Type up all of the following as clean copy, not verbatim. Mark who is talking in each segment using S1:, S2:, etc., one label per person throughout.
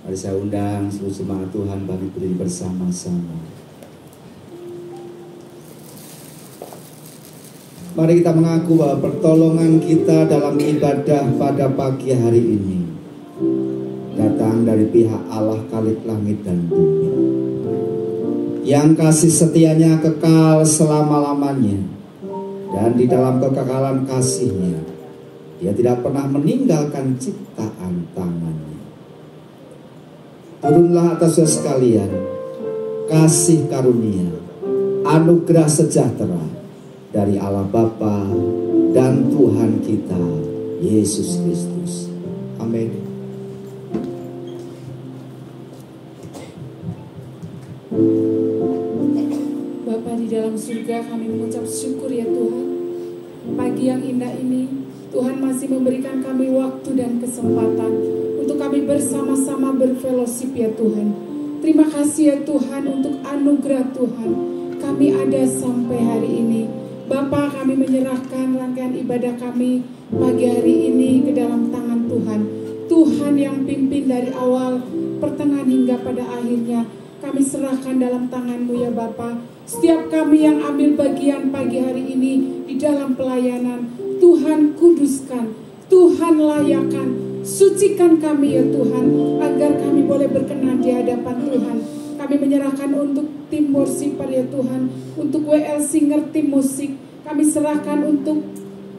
S1: Mari saya undang seluruh jemaat Tuhan bagi berdiri bersama-sama. Mari kita mengaku bahwa pertolongan kita dalam ibadah pada pagi hari ini datang dari pihak Allah Khalik langit dan bumi, yang kasih setianya kekal selama-lamanya, dan di dalam kekekalan kasihnya Dia tidak pernah meninggalkan ciptaan tangannya. Turunlah atas sekalian kasih karunia, anugerah sejahtera dari Allah Bapa dan Tuhan kita Yesus Kristus. Amin.
S2: Bapa di dalam surga, kami mengucap syukur ya Tuhan. Pagi yang indah ini, Tuhan masih memberikan kami waktu dan kesempatan untuk kami bersama-sama berfellowship ya Tuhan. Terima kasih ya Tuhan untuk anugerah Tuhan. Kami ada sampai hari ini. Bapa, kami menyerahkan rangkaian ibadah kami pagi hari ini ke dalam tangan Tuhan. Tuhan yang pimpin dari awal, pertengahan hingga pada akhirnya. Kami serahkan dalam tangan-Mu ya Bapa. Setiap kami yang ambil bagian pagi hari ini di dalam pelayanan, Tuhan kuduskan, Tuhan layakan, sucikan kami ya Tuhan, agar kami boleh berkenan di hadapan Tuhan. Kami menyerahkan untuk tim worshiper ya Tuhan, untuk WL Singer tim musik, kami serahkan untuk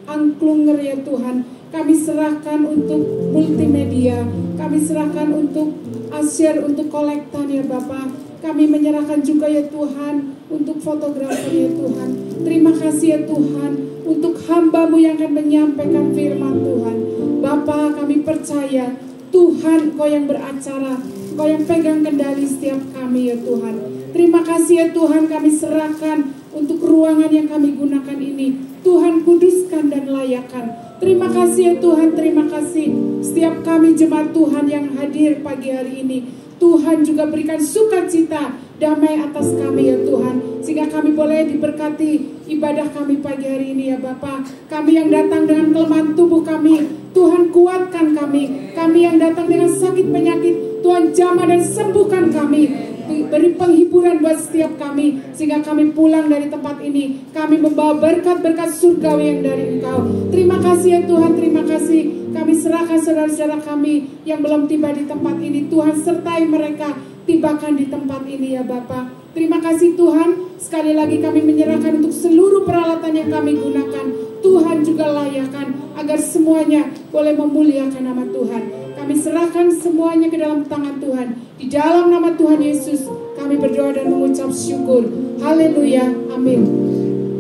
S2: angklunger ya Tuhan, kami serahkan untuk multimedia, kami serahkan untuk asyir, untuk kolektan ya Bapa. Kami menyerahkan juga ya Tuhan untuk fotografer ya Tuhan. Terima kasih ya Tuhan untuk hamba-Mu yang akan menyampaikan firman Tuhan. Bapa, kami percaya Tuhan Kau yang beracara, Kau yang pegang kendali setiap kami ya Tuhan. Terima kasih ya Tuhan, kami serahkan untuk ruangan yang kami gunakan ini. Tuhan kuduskan dan layakan. Terima kasih ya Tuhan, terima kasih setiap kami jemaat Tuhan yang hadir pagi hari ini. Tuhan juga berikan sukacita, damai atas kami ya Tuhan, sehingga kami boleh diberkati ibadah kami pagi hari ini ya Bapa. Kami yang datang dengan kelemahan tubuh kami, Tuhan kuatkan kami. Kami yang datang dengan sakit penyakit, Tuhan jamah dan sembuhkan kami. Beri penghiburan buat setiap kami, sehingga kami pulang dari tempat ini, kami membawa berkat-berkat surgawi yang dari Engkau. Terima kasih ya Tuhan, terima kasih. Kami serahkan saudara-saudara kami yang belum tiba di tempat ini, Tuhan sertai mereka, tibakan di tempat ini ya Bapa. Terima kasih Tuhan, sekali lagi kami menyerahkan untuk seluruh peralatan yang kami gunakan. Tuhan juga layakan, agar semuanya boleh memuliakan nama Tuhan. Kami serahkan semuanya ke dalam tangan Tuhan. Di dalam nama Tuhan Yesus, kami berdoa dan mengucap syukur. Haleluya, amin.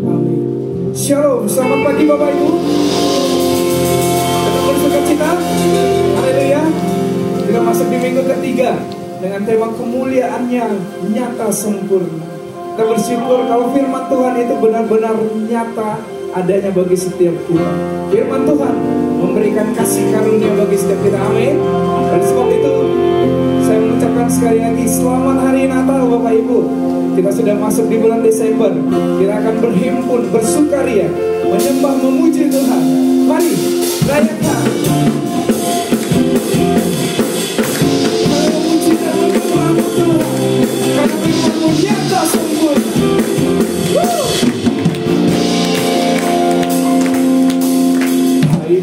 S3: Amin. Shalom, selamat pagi Bapak Ibu. Tetap bersukacita. Haleluya. Kita masuk di minggu ketiga dengan tema kemuliaan yang nyata sempurna. Kita bersyukur kalau firman Tuhan itu benar-benar nyata adanya bagi setiap kita. Firman Tuhan memberikan kasih karunia bagi setiap kita. Amin. Dan sebab itu saya mengucapkan sekali lagi selamat hari Natal Bapak Ibu. Kita sudah masuk di bulan Desember. Kita akan berhimpun, bersukaria, menyembah, memuji Tuhan. Mari rayakan. Memuji dan menyembah Tuhan, karena firman-Mu nyata sempurna. Mari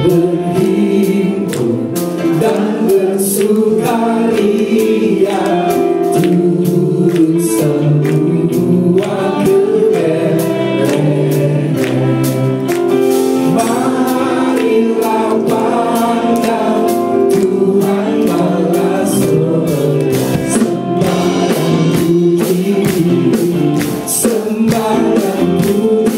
S3: berhimpun dan bersukaria, turut semua kebenaran. Marilah pandang Tuhan maha surga, sembarang puji, sembarang puji.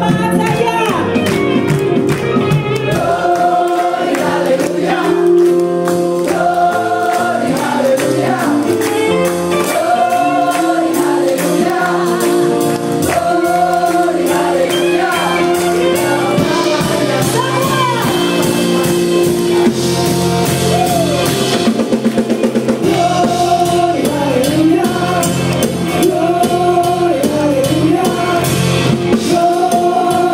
S2: semangat saja.
S3: Glory,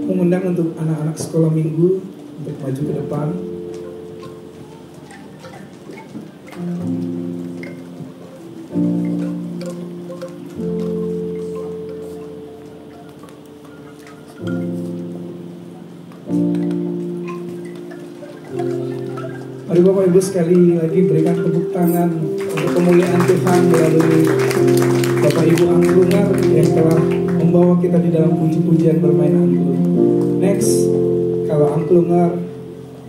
S3: Mengundang untuk anak-anak sekolah minggu untuk maju ke depan. Mari Bapak Ibu sekali lagi berikan tepuk tangan untuk kemuliaan Tuhan melalui Bapak Ibu Angklungar yang telah membawa kita di dalam puji-pujian bermain angklung. Next, kalau Angklungar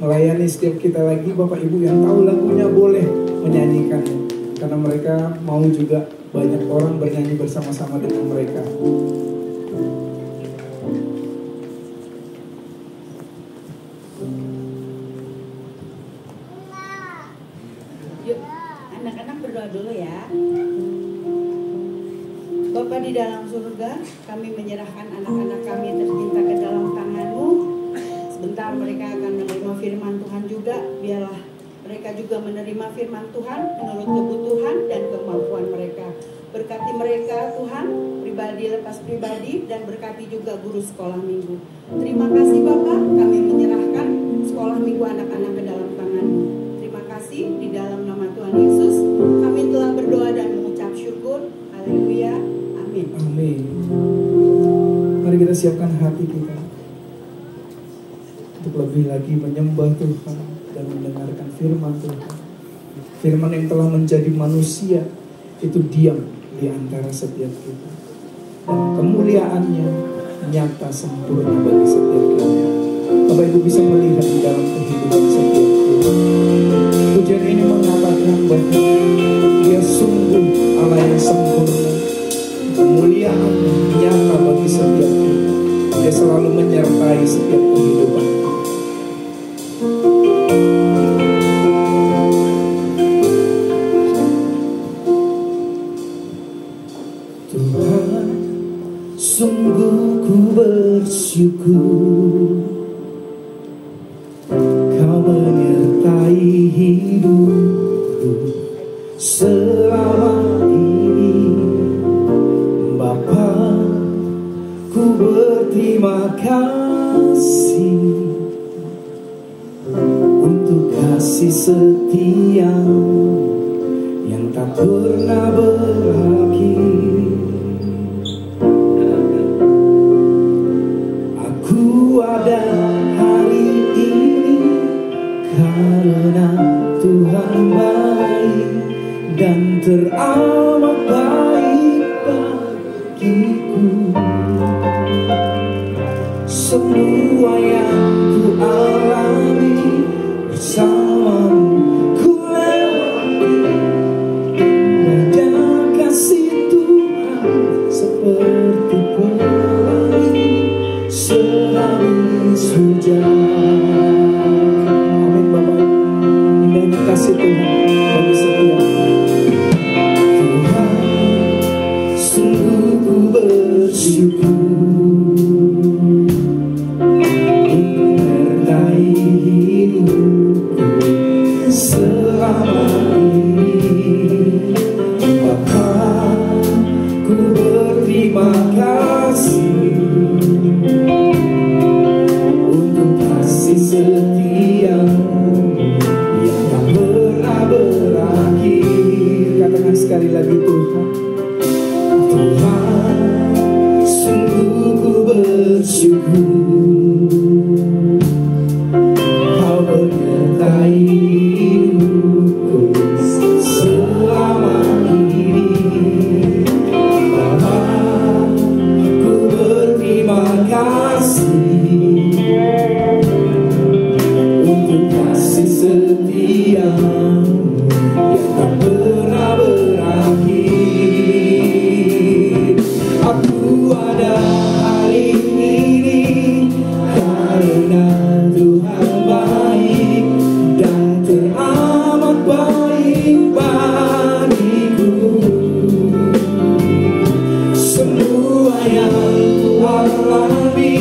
S3: melayani setiap kita lagi, Bapak Ibu yang tahu lagunya boleh menyanyikannya, karena mereka mau juga banyak orang bernyanyi bersama-sama dengan mereka.
S4: dulu ya. Bapa di dalam surga, kami menyerahkan anak-anak kami tercinta ke dalam tangan-Mu. Sebentar mereka akan menerima firman Tuhan juga. Biarlah mereka juga menerima firman Tuhan menurut kebutuhan dan kemampuan mereka. Berkati mereka Tuhan, pribadi lepas pribadi, dan berkati juga guru sekolah minggu. Terima kasih Bapak, kami menyerahkan sekolah minggu anak-anak ke dalam tangan-Mu. Terima kasih, di dalam nama Tuhan Yesus kami telah berdoa dan mengucap syukur. Haleluya, amin.
S3: Amin. Mari kita siapkan hati kita untuk lebih lagi menyembah Tuhan dan mendengarkan firman Tuhan. Firman yang telah menjadi manusia itu diam di antara setiap kita, dan kemuliaannya nyata sempurna bagi setiap kita. Bapak Ibu bisa melihat di dalam kehidupan setiap kita. Pujian ini mengatakan bahwa Dia sungguh Allah yang sempurna. Kemuliaan nyata bagi setiap kita. Dia selalu menyertai setiap kehidupan kita. Tuhan, sungguh ku bersyukur Kau menyertai hidupku selama ini. Bapa, ku berterima kasih untuk kasih setia-Mu yang tak pernah berakhir. Aku ada hari ini karena Tuhan baik dan teramat baik bagiku. Semua yang ku alami bersama-Mu ku lewati. Ada kasih Tuhan seperti pelangi sehabis hujan. Amin Bapak. Indahnya kasih Tuhan bagi setiap Tuhan. Sungguh ku bersyukur menyertai hidupku selama ini. Bapa, ku berterima kasih untuk kasih setia-Mu yang tak pernah berakhir. Katakan sekali lagi Tuhan. Tuhan, sungguh ku bersyukur Kau menyertai hidupku selama ini. Bapa, ku berterima kasih untuk kasih setia-Mu yang tak pernah berakhir. Aku ada hari ini karena Tuhan baik dan teramat baik bagiku. Semua yang ku alami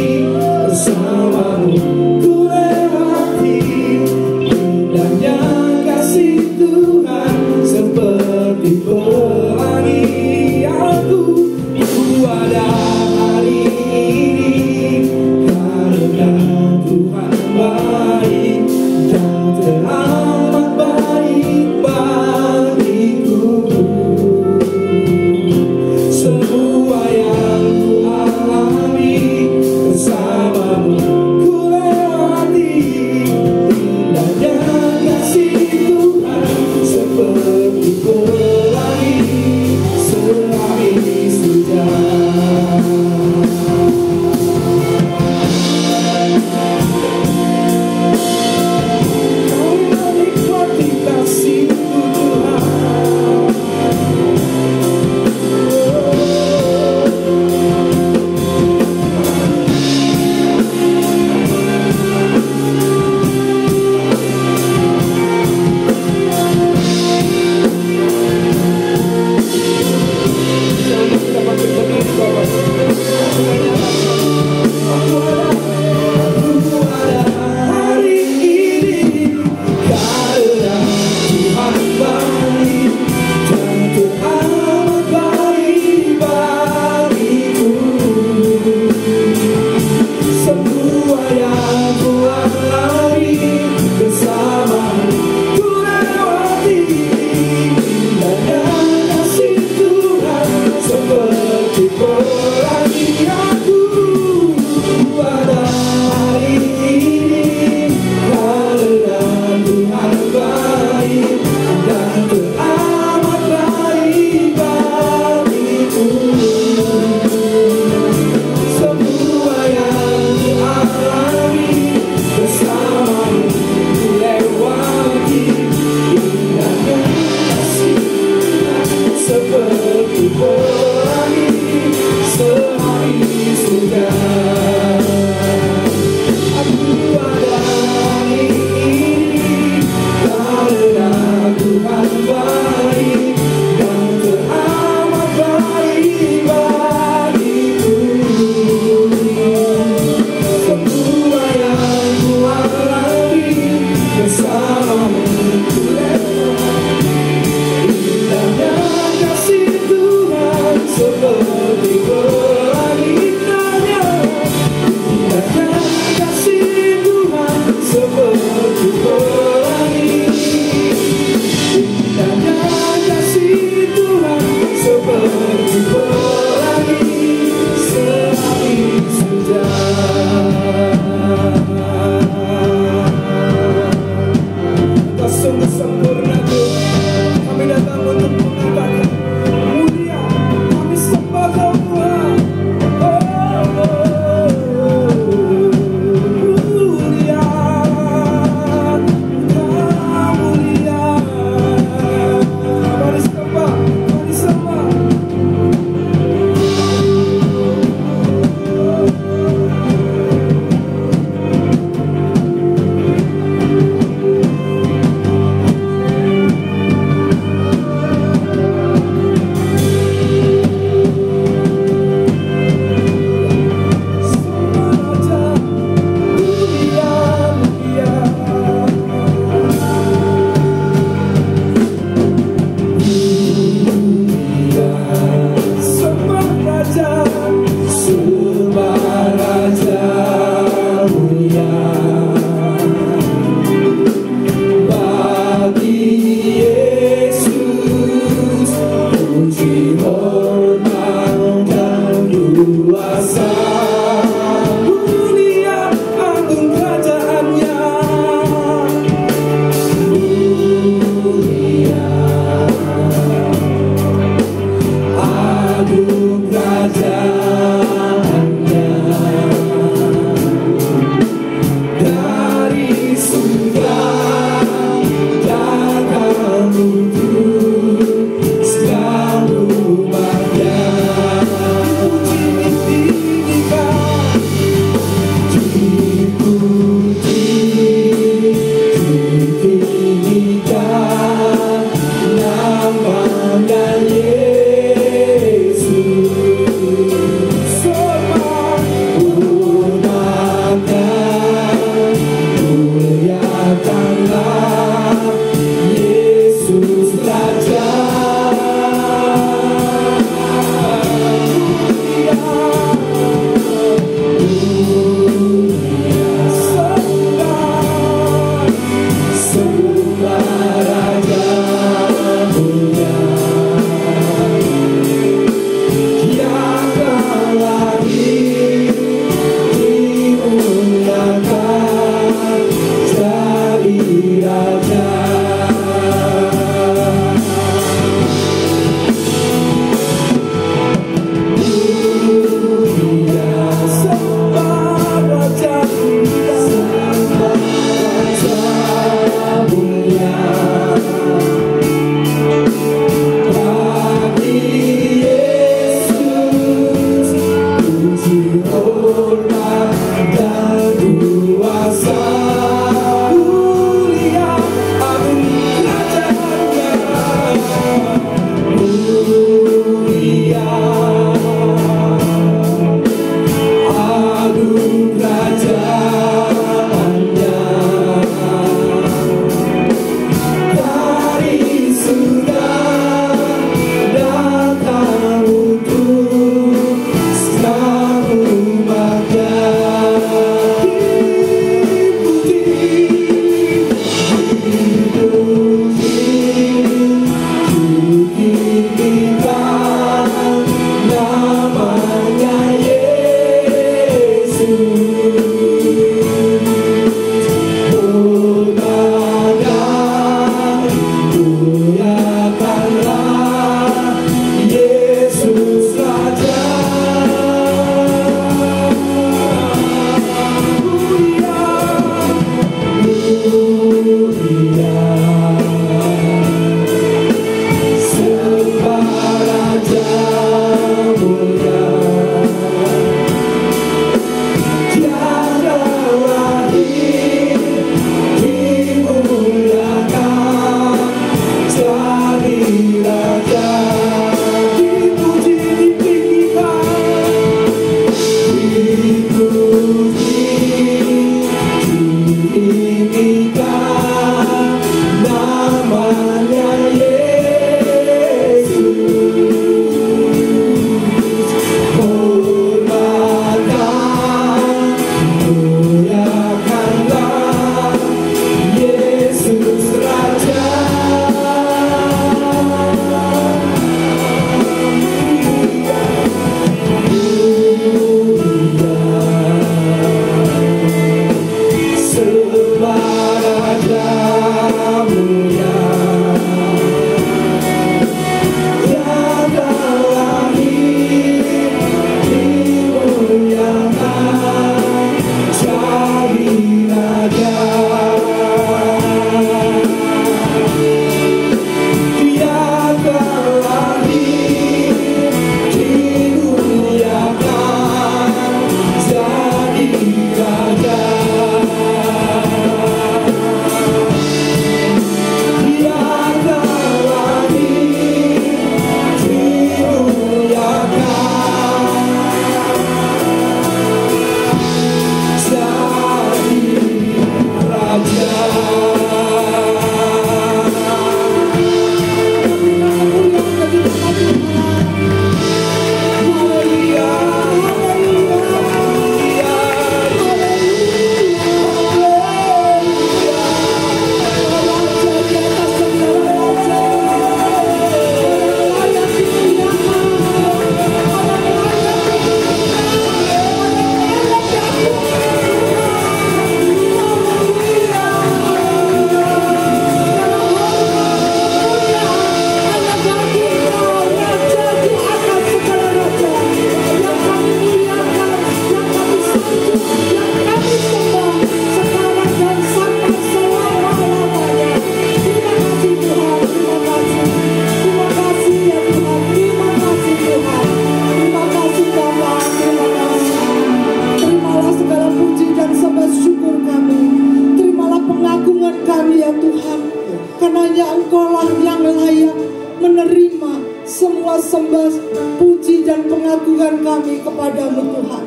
S5: semua sembah, puji dan pengagungan kami kepadamu Tuhan.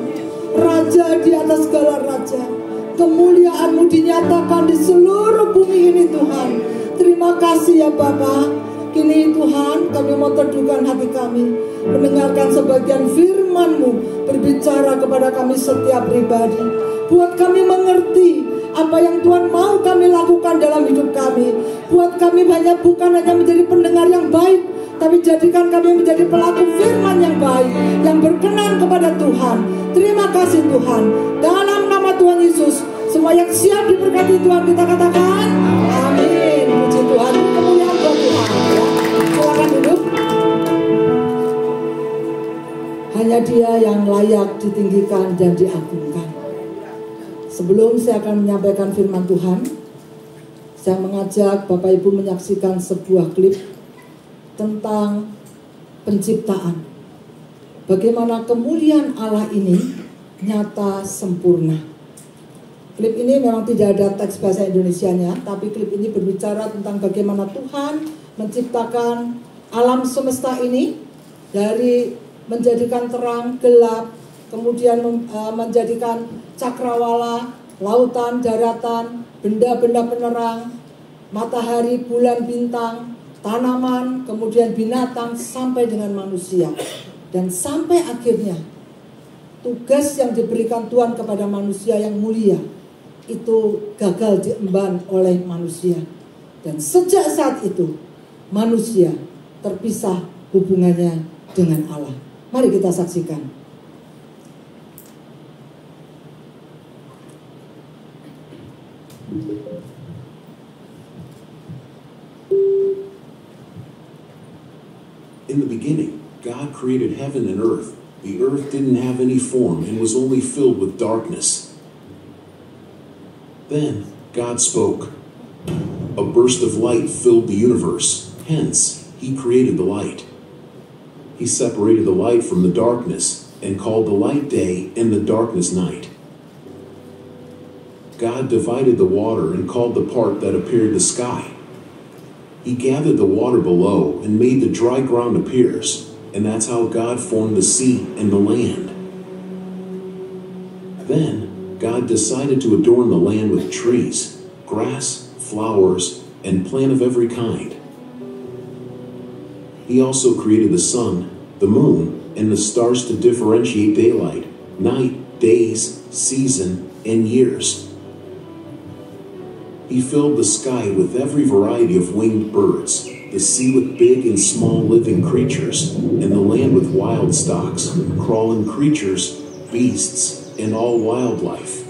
S5: Raja di atas segala raja, kemuliaan-Mu dinyatakan di seluruh bumi ini Tuhan. Terima kasih ya Bapa. Kini Tuhan, kami mau teduhkan hati kami, mendengarkan sebagian firman-Mu berbicara kepada kami setiap pribadi. Buat kami mengerti apa yang Tuhan mau kami lakukan dalam hidup kami. Buat kami bukan hanya menjadi pendengar yang baik, tapi jadikan kami menjadi pelaku firman yang baik, yang berkenan kepada Tuhan. Terima kasih Tuhan. Dalam nama Tuhan Yesus, semua yang siap diberkati Tuhan kita katakan amin. Puji Tuhan, kemuliaan buat Tuhan ya. Silakan duduk. Hanya Dia yang layak ditinggikan dan diagungkan. Sebelum saya akan menyampaikan firman Tuhan, saya mengajak Bapak Ibu menyaksikan sebuah klip tentang penciptaan. Bagaimana kemuliaan Allah ini nyata sempurna. Klip ini memang tidak ada teks bahasa Indonesianya, tapi klip ini berbicara tentang bagaimana Tuhan menciptakan alam semesta ini dari menjadikan terang, gelap, kemudian menjadikan cakrawala, lautan, daratan, benda-benda penerang, matahari, bulan, bintang, tanaman, kemudian binatang, sampai dengan manusia. Dan sampai akhirnya tugas yang diberikan Tuhan kepada manusia yang mulia itu gagal diemban oleh manusia. Dan sejak saat itu manusia terpisah hubungannya dengan Allah. Mari kita saksikan.
S6: In the beginning, God created heaven and earth. The earth didn't have any form and was only filled with darkness. Then, God spoke. A burst of light filled the universe. Hence, He created the light. He separated the light from the darkness and called the light day and the darkness night. God divided the water and called the part that appeared the sky. He gathered the water below and made the dry ground appears. And that's how God formed the sea and the land. Then, God decided to adorn the land with trees, grass, flowers, and plant of every kind. He also created the sun, the moon, and the stars to differentiate daylight, night, days, season, and years. He filled the sky with every variety of winged birds, the sea with big and small living creatures, and the land with wild stocks, crawling creatures, beasts, and all wildlife.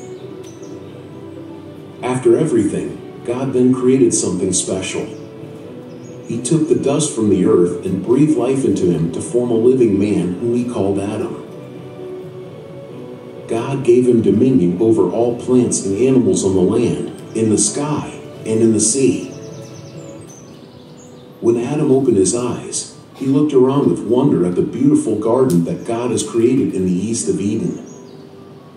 S6: After everything, God then created something special. He took the dust from the earth and breathed life into him to form a living man whom He called Adam. God gave him dominion over all plants and animals on the land, in the sky, and in the sea. When Adam opened his eyes, he looked around with wonder at the beautiful garden that God has created in the east of Eden.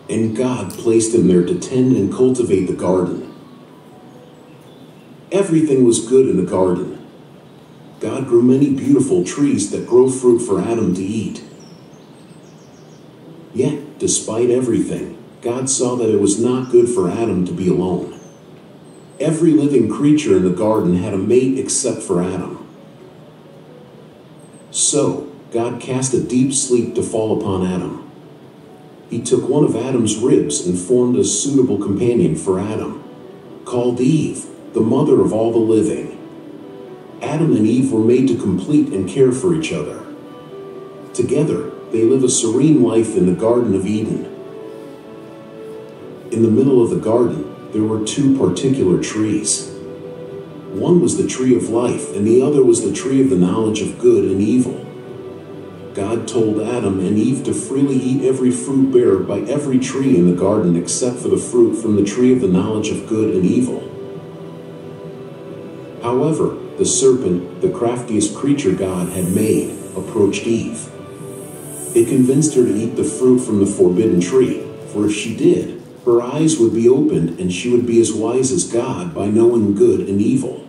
S6: And God placed him there to tend and cultivate the garden. Everything was good in the garden. God grew many beautiful trees that grow fruit for Adam to eat. Yet, despite everything, God saw that it was not good for Adam to be alone. Every living creature in the garden had a mate except for Adam. So, God cast a deep sleep to fall upon Adam. He took one of Adam's ribs and formed a suitable companion for Adam, called Eve, the mother of all the living. Adam and Eve were made to complete and care for each other. Together, they live a serene life in the Garden of Eden. In the middle of the garden, there were two particular trees. One was the tree of life, and the other was the tree of the knowledge of good and evil. God told Adam and Eve to freely eat every fruit beared by every tree in the garden except for the fruit from the tree of the knowledge of good and evil. However, the serpent, the craftiest creature God had made, approached Eve. It convinced her to eat the fruit from the forbidden tree, for if she did, her eyes would be opened and she would be as wise as God by knowing good and evil.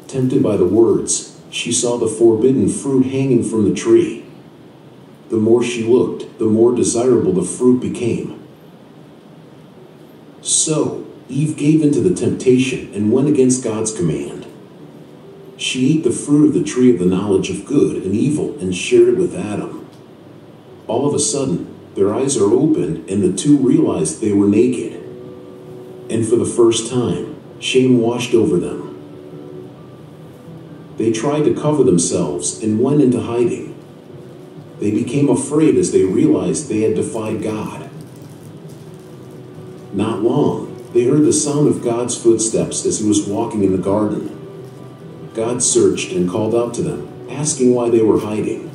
S6: Tempted by the words, she saw the forbidden fruit hanging from the tree. The more she looked, the more desirable the fruit became. So, Eve gave in to the temptation and went against God's command. She ate the fruit of the tree of the knowledge of good and evil and shared it with Adam. All of a sudden, their eyes are opened and the two realized they were naked. And for the first time, shame washed over them. They tried to cover themselves and went into hiding. They became afraid as they realized they had defied God. Not long, they heard the sound of God's footsteps as he was walking in the garden. God searched and called out to them, asking why they were hiding.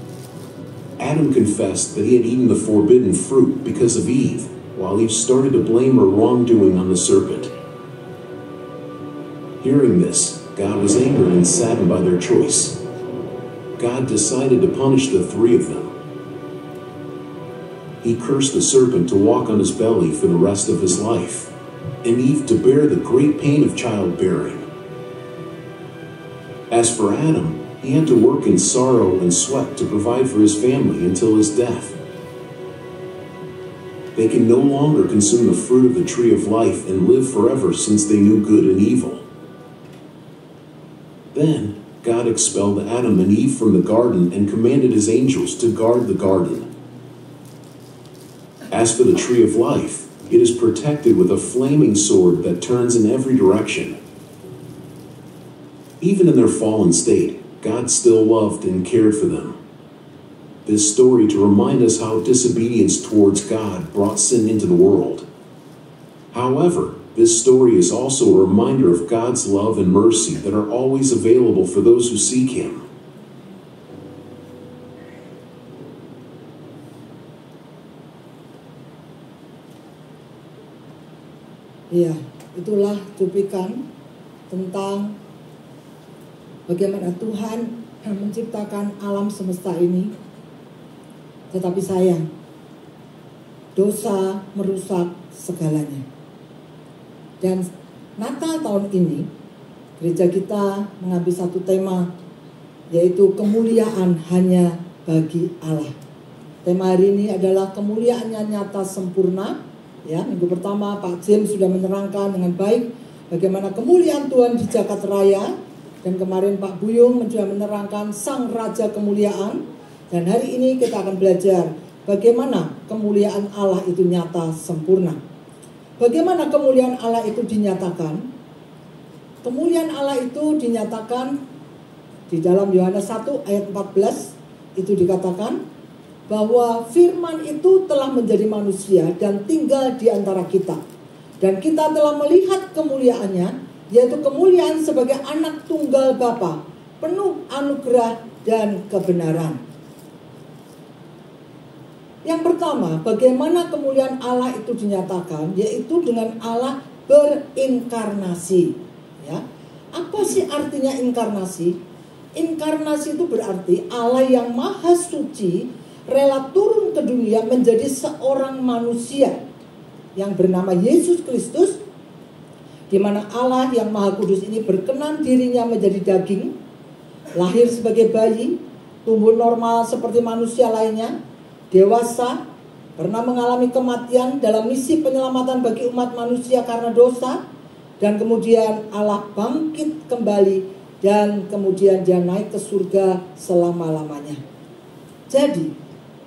S6: Adam confessed that he had eaten the forbidden fruit because of Eve, while Eve started to blame her wrongdoing on the serpent. Hearing this, God was angered and saddened by their choice. God decided to punish the three of them. He cursed the serpent to walk on his belly for the rest of his life, and Eve to bear the great pain of childbearing. As for Adam, he had to work in sorrow and sweat to provide for his family until his death. They can no longer consume the fruit of the tree of life and live forever since they knew good and evil. Then, God expelled Adam and Eve from the garden and commanded his angels to guard the garden. As for the tree of life, it is protected with a flaming sword that turns in every direction. Even in their fallen state, God still loved and cared for them. This story to remind us how disobedience towards God brought sin into the world. However, this story is also a reminder of God's love and mercy that are always available for those who seek him.
S5: Ya, itulah cuplikan tentang bagaimana Tuhan menciptakan alam semesta ini. Tetapi sayang, dosa merusak segalanya. Dan Natal tahun ini, gereja kita mengambil satu tema, yaitu kemuliaan hanya bagi Allah. Tema hari ini adalah kemuliaannya nyata sempurna. Ya, minggu pertama Pak James sudah menerangkan dengan baik bagaimana kemuliaan Tuhan di Jagat Raya. Dan kemarin Pak Buyung sudah menerangkan Sang Raja Kemuliaan. Dan hari ini kita akan belajar bagaimana kemuliaan Allah itu nyata sempurna. Bagaimana kemuliaan Allah itu dinyatakan? Kemuliaan Allah itu dinyatakan di dalam Yohanes 1 ayat 14. Itu dikatakan bahwa firman itu telah menjadi manusia dan tinggal di antara kita. Dan kita telah melihat kemuliaannya, yaitu kemuliaan sebagai anak tunggal Bapa, penuh anugerah dan kebenaran. Yang pertama, bagaimana kemuliaan Allah itu dinyatakan, yaitu dengan Allah berinkarnasi. Ya. Apa sih artinya inkarnasi? Inkarnasi itu berarti Allah yang maha suci rela turun ke dunia menjadi seorang manusia yang bernama Yesus Kristus, di mana Allah yang Maha Kudus ini berkenan dirinya menjadi daging, lahir sebagai bayi, tumbuh normal seperti manusia lainnya, dewasa, pernah mengalami kematian dalam misi penyelamatan bagi umat manusia karena dosa, dan kemudian Allah bangkit kembali dan kemudian dia naik ke surga selama-lamanya. Jadi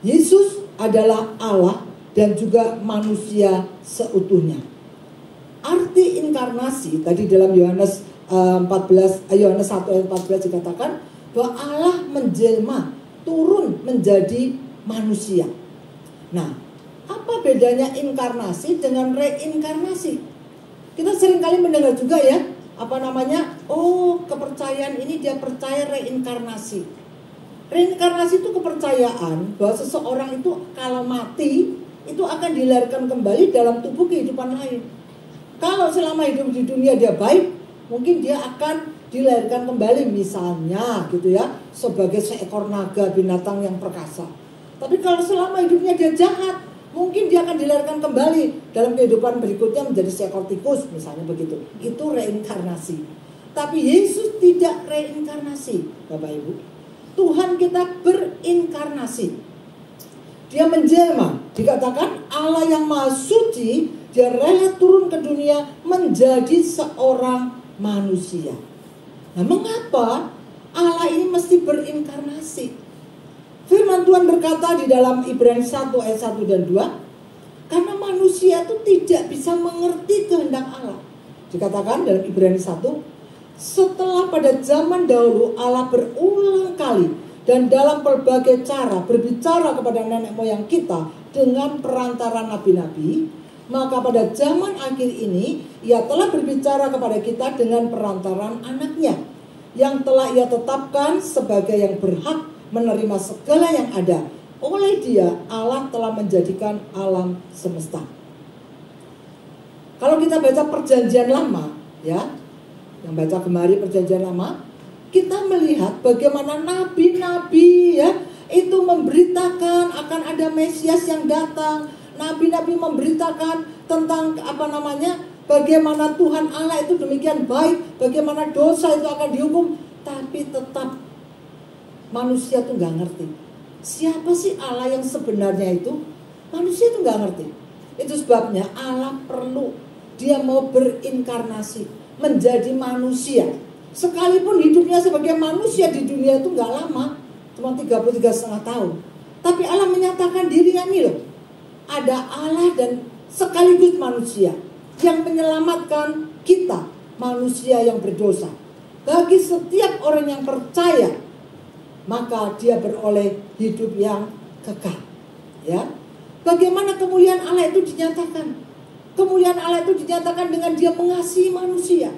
S5: Yesus adalah Allah dan juga manusia seutuhnya. Arti inkarnasi tadi dalam Yohanes 1 ayat 14 dikatakan bahwa Allah menjelma, turun menjadi manusia. Nah, apa bedanya inkarnasi dengan reinkarnasi? Kita seringkali mendengar juga ya, kepercayaan ini dia percaya reinkarnasi. Reinkarnasi itu kepercayaan bahwa seseorang itu kalau mati itu akan dilahirkan kembali dalam tubuh kehidupan lain. Kalau selama hidup di dunia dia baik, mungkin dia akan dilahirkan kembali misalnya gitu ya, sebagai seekor naga, binatang yang perkasa. Tapi kalau selama hidupnya dia jahat, mungkin dia akan dilahirkan kembali dalam kehidupan berikutnya menjadi seekor tikus misalnya begitu. Itu reinkarnasi. Tapi Yesus tidak reinkarnasi, Bapak Ibu. Tuhan kita berinkarnasi. Dia menjelma. Dikatakan Allah yang maha suci, dia rela turun ke dunia menjadi seorang manusia. Nah, mengapa Allah ini mesti berinkarnasi? Firman Tuhan berkata di dalam Ibrani 1 ayat 1 dan 2, karena manusia itu tidak bisa mengerti kehendak Allah. Dikatakan dalam Ibrani 1, setelah pada zaman dahulu Allah berulang kali dan dalam berbagai cara berbicara kepada nenek moyang kita dengan perantara nabi-nabi, maka pada zaman akhir ini Ia telah berbicara kepada kita dengan perantaran anaknya, yang telah Ia tetapkan sebagai yang berhak menerima segala yang ada. Oleh Dia Allah telah menjadikan alam semesta. Kalau kita baca perjanjian lama, ya, yang baca kemari perjanjian lama, kita melihat bagaimana nabi-nabi, ya, itu memberitakan akan ada Mesias yang datang. Nabi-nabi memberitakan tentang bagaimana Tuhan Allah itu demikian baik, bagaimana dosa itu akan dihukum. Tapi tetap manusia itu nggak ngerti siapa sih Allah yang sebenarnya itu. Manusia itu nggak ngerti. Itu sebabnya Allah perlu, Dia mau berinkarnasi menjadi manusia. Sekalipun hidupnya sebagai manusia di dunia itu nggak lama, cuma 33,5 tahun. Tapi Allah menyatakan dirinya ini loh, ada Allah dan sekaligus manusia yang menyelamatkan kita, manusia yang berdosa. Bagi setiap orang yang percaya, maka dia beroleh hidup yang kekal. Ya, bagaimana kemuliaan Allah itu dinyatakan? Kemuliaan Allah itu dinyatakan dengan Dia mengasihi manusia.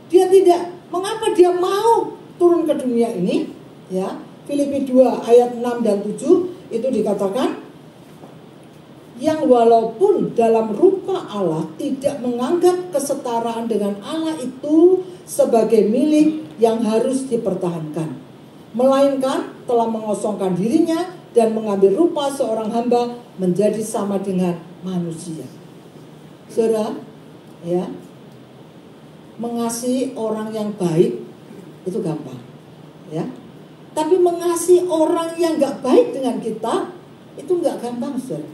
S5: Dia tidak, mengapa Dia mau turun ke dunia ini? Ya, Filipi 2 ayat 6 dan 7 itu dikatakan, yang walaupun dalam rupa Allah tidak menganggap kesetaraan dengan Allah itu sebagai milik yang harus dipertahankan, melainkan telah mengosongkan dirinya dan mengambil rupa seorang hamba menjadi sama dengan manusia. Saudara, ya, mengasihi orang yang baik itu gampang, ya. Tapi mengasihi orang yang nggak baik dengan kita itu nggak gampang, saudara.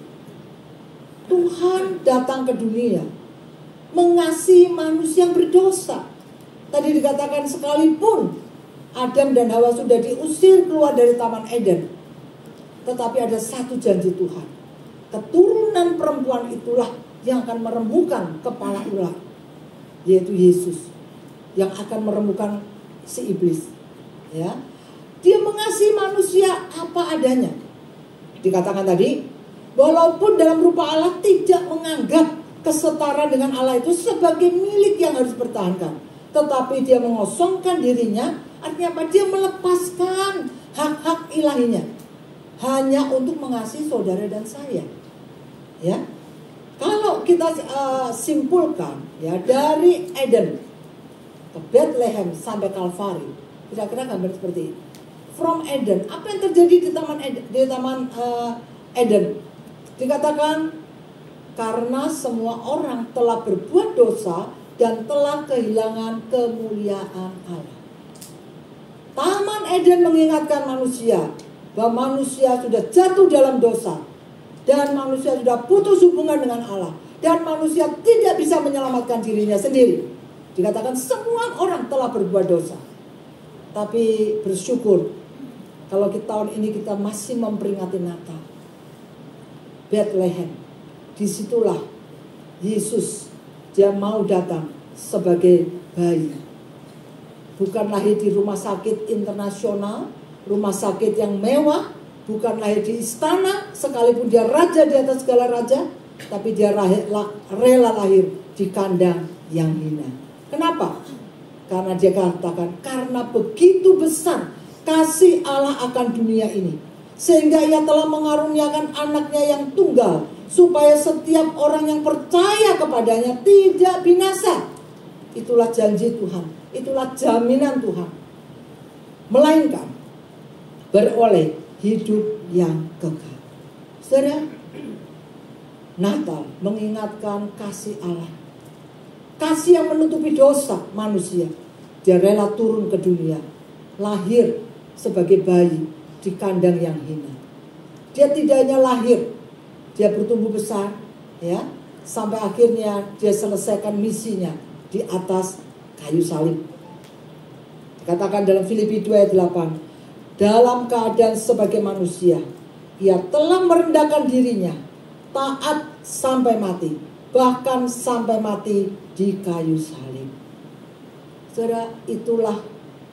S5: Tuhan datang ke dunia mengasihi manusia yang berdosa. Tadi dikatakan sekalipun Adam dan Hawa sudah diusir keluar dari Taman Eden, tetapi ada satu janji Tuhan. Keturunan perempuan itulah yang akan merembukan kepala ular, yaitu Yesus, yang akan merembukan si iblis. Ya, Dia mengasihi manusia apa adanya. Dikatakan tadi, walaupun dalam rupa Allah tidak menganggap kesetaraan dengan Allah itu sebagai milik yang harus dipertahankan, tetapi Dia mengosongkan dirinya. Artinya apa? Dia melepaskan hak-hak ilahinya hanya untuk mengasihi saudara dan saya. Ya, kalau kita simpulkan, ya, dari Eden ke Bethlehem sampai Kalvari, kira-kira gambar seperti ini. From Eden, apa yang terjadi di Taman Eden? Dikatakan karena semua orang telah berbuat dosa dan telah kehilangan kemuliaan Allah. Taman Eden mengingatkan manusia bahwa manusia sudah jatuh dalam dosa dan manusia sudah putus hubungan dengan Allah dan manusia tidak bisa menyelamatkan dirinya sendiri. Dikatakan semua orang telah berbuat dosa. Tapi bersyukur kalau tahun ini kita masih memperingati Natal. Bethlehem, disitulah Yesus, Dia mau datang sebagai bayi. Bukan lahir di rumah sakit internasional, rumah sakit yang mewah, bukan lahir di istana, sekalipun Dia raja di atas segala raja, tapi Dia rela lahir di kandang yang hina. Kenapa? Karena Dia katakan, karena begitu besar kasih Allah akan dunia ini, sehingga Ia telah mengaruniakan anaknya yang tunggal, supaya setiap orang yang percaya kepadanya tidak binasa. Itulah janji Tuhan, itulah jaminan Tuhan, melainkan beroleh hidup yang kekal. Saudara, Natal mengingatkan kasih Allah, kasih yang menutupi dosa manusia. Dia rela turun ke dunia, lahir sebagai bayi di kandang yang hina. Dia tidak hanya lahir, dia bertumbuh besar, ya, sampai akhirnya dia selesaikan misinya di atas kayu salib. Dikatakan dalam Filipi 2 ayat 8, dalam keadaan sebagai manusia, ia telah merendahkan dirinya, taat sampai mati, bahkan sampai mati di kayu salib. Saudara, itulah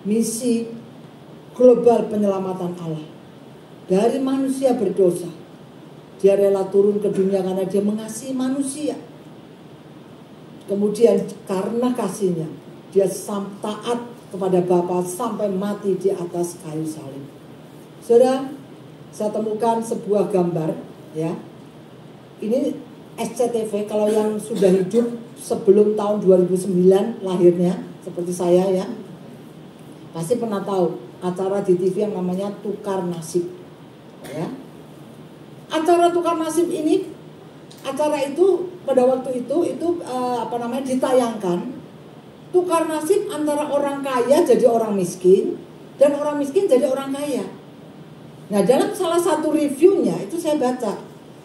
S5: misi global penyelamatan Allah. Dari manusia berdosa, dia rela turun ke dunia karena dia mengasihi manusia. Kemudian karena kasihnya, dia taat kepada Bapa sampai mati di atas kayu salib. Saudara, saya temukan sebuah gambar, ya. Ini SCTV, kalau yang sudah hidup sebelum tahun 2009 lahirnya, seperti saya, ya, pasti pernah tahu acara di TV yang namanya Tukar Nasib, ya. Acara Tukar Nasib ini, acara itu pada waktu itu ditayangkan. Tukar nasib antara orang kaya jadi orang miskin, dan orang miskin jadi orang kaya. Nah, dalam salah satu reviewnya itu saya baca,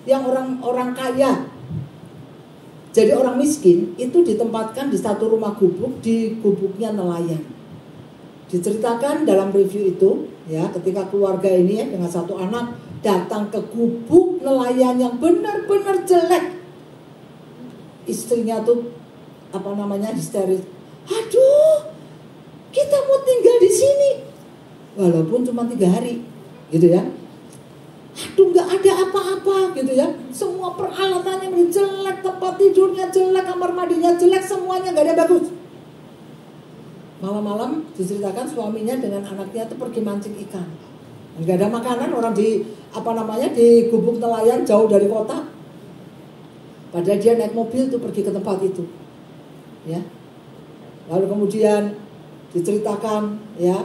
S5: yang orang kaya jadi orang miskin itu ditempatkan di satu rumah gubuk, di gubuknya nelayan. Diceritakan dalam review itu, ya, ketika keluarga ini, ya, dengan satu anak datang ke gubuk nelayan yang benar-benar jelek. Istrinya tuh histeris. Aduh, kita mau tinggal di sini, walaupun cuma 3 hari, gitu ya. Aduh, nggak ada apa-apa, gitu ya. Semua peralatannya jelek, tempat tidurnya jelek, kamar mandinya jelek, semuanya nggak ada bagus. Malam-malam diceritakan suaminya dengan anaknya tuh pergi mancing ikan. Nggak ada makanan, orang di gubuk nelayan jauh dari kota. Padahal dia naik mobil tuh pergi ke tempat itu, ya. Lalu kemudian diceritakan, ya,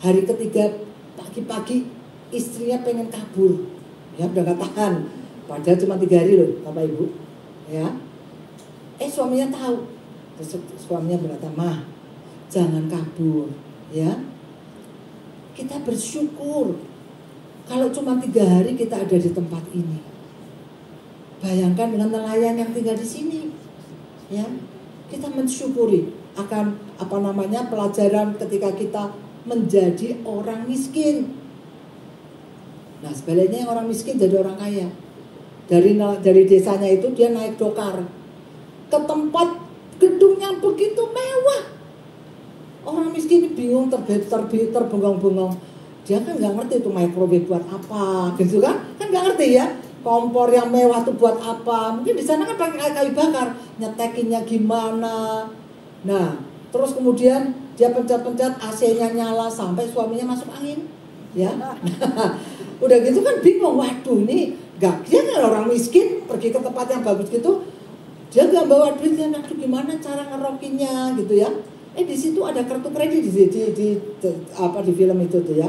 S5: hari ketiga pagi-pagi istrinya pengen kabur, ya, udah gak tahan. Padahal cuma 3 hari loh, Bapak Ibu, ya. Suaminya tahu. Terus suaminya berkata, "Mah, jangan kabur, ya. Kita bersyukur kalau cuma 3 hari kita ada di tempat ini. Bayangkan dengan nelayan yang tinggal di sini, ya. Kita mensyukuri akan pelajaran ketika kita menjadi orang miskin. Nah, sebaliknya yang orang miskin jadi orang kaya. Dari desanya itu dia naik dokar ke tempat gedung yang begitu mewah. Orang miskin bingung, terbengong-bengong. Dia kan nggak ngerti itu microwave buat apa, gitu kan? Kan nggak ngerti, ya. Kompor yang mewah itu buat apa? Mungkin di sana kan pakai kayu bakar, nyetekinnya gimana? Nah, terus kemudian dia pencet-pencet AC-nya nyala sampai suaminya masuk angin, ya. Udah gitu kan bingung, waduh ini gak, dia kan orang miskin pergi ke tempat yang bagus gitu, dia gak bawa duitnya, aduh gimana cara ngerokinnya gitu, ya. Di situ ada kartu kredit di film itu tuh, ya.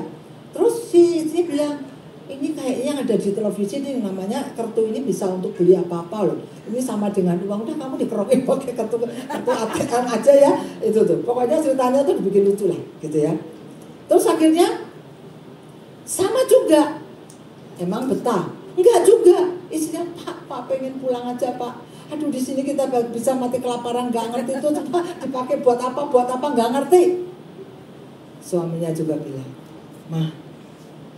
S5: Terus si bilang, ini kayaknya ada di televisi ini namanya kartu ini bisa untuk beli apa-apa loh. Ini sama dengan uang, udah kamu dikerokin pakai kartu ATM aja, ya. Itu tuh. Pokoknya ceritanya tuh dibikin lucu lah, gitu, ya. Terus akhirnya sama juga. Emang betah? Enggak juga. Istrinya, Pak pengen pulang aja, Pak. Aduh, di sini kita bisa mati kelaparan, nggak ngerti itu dipakai buat apa nggak ngerti. Suaminya juga bilang, "Mah,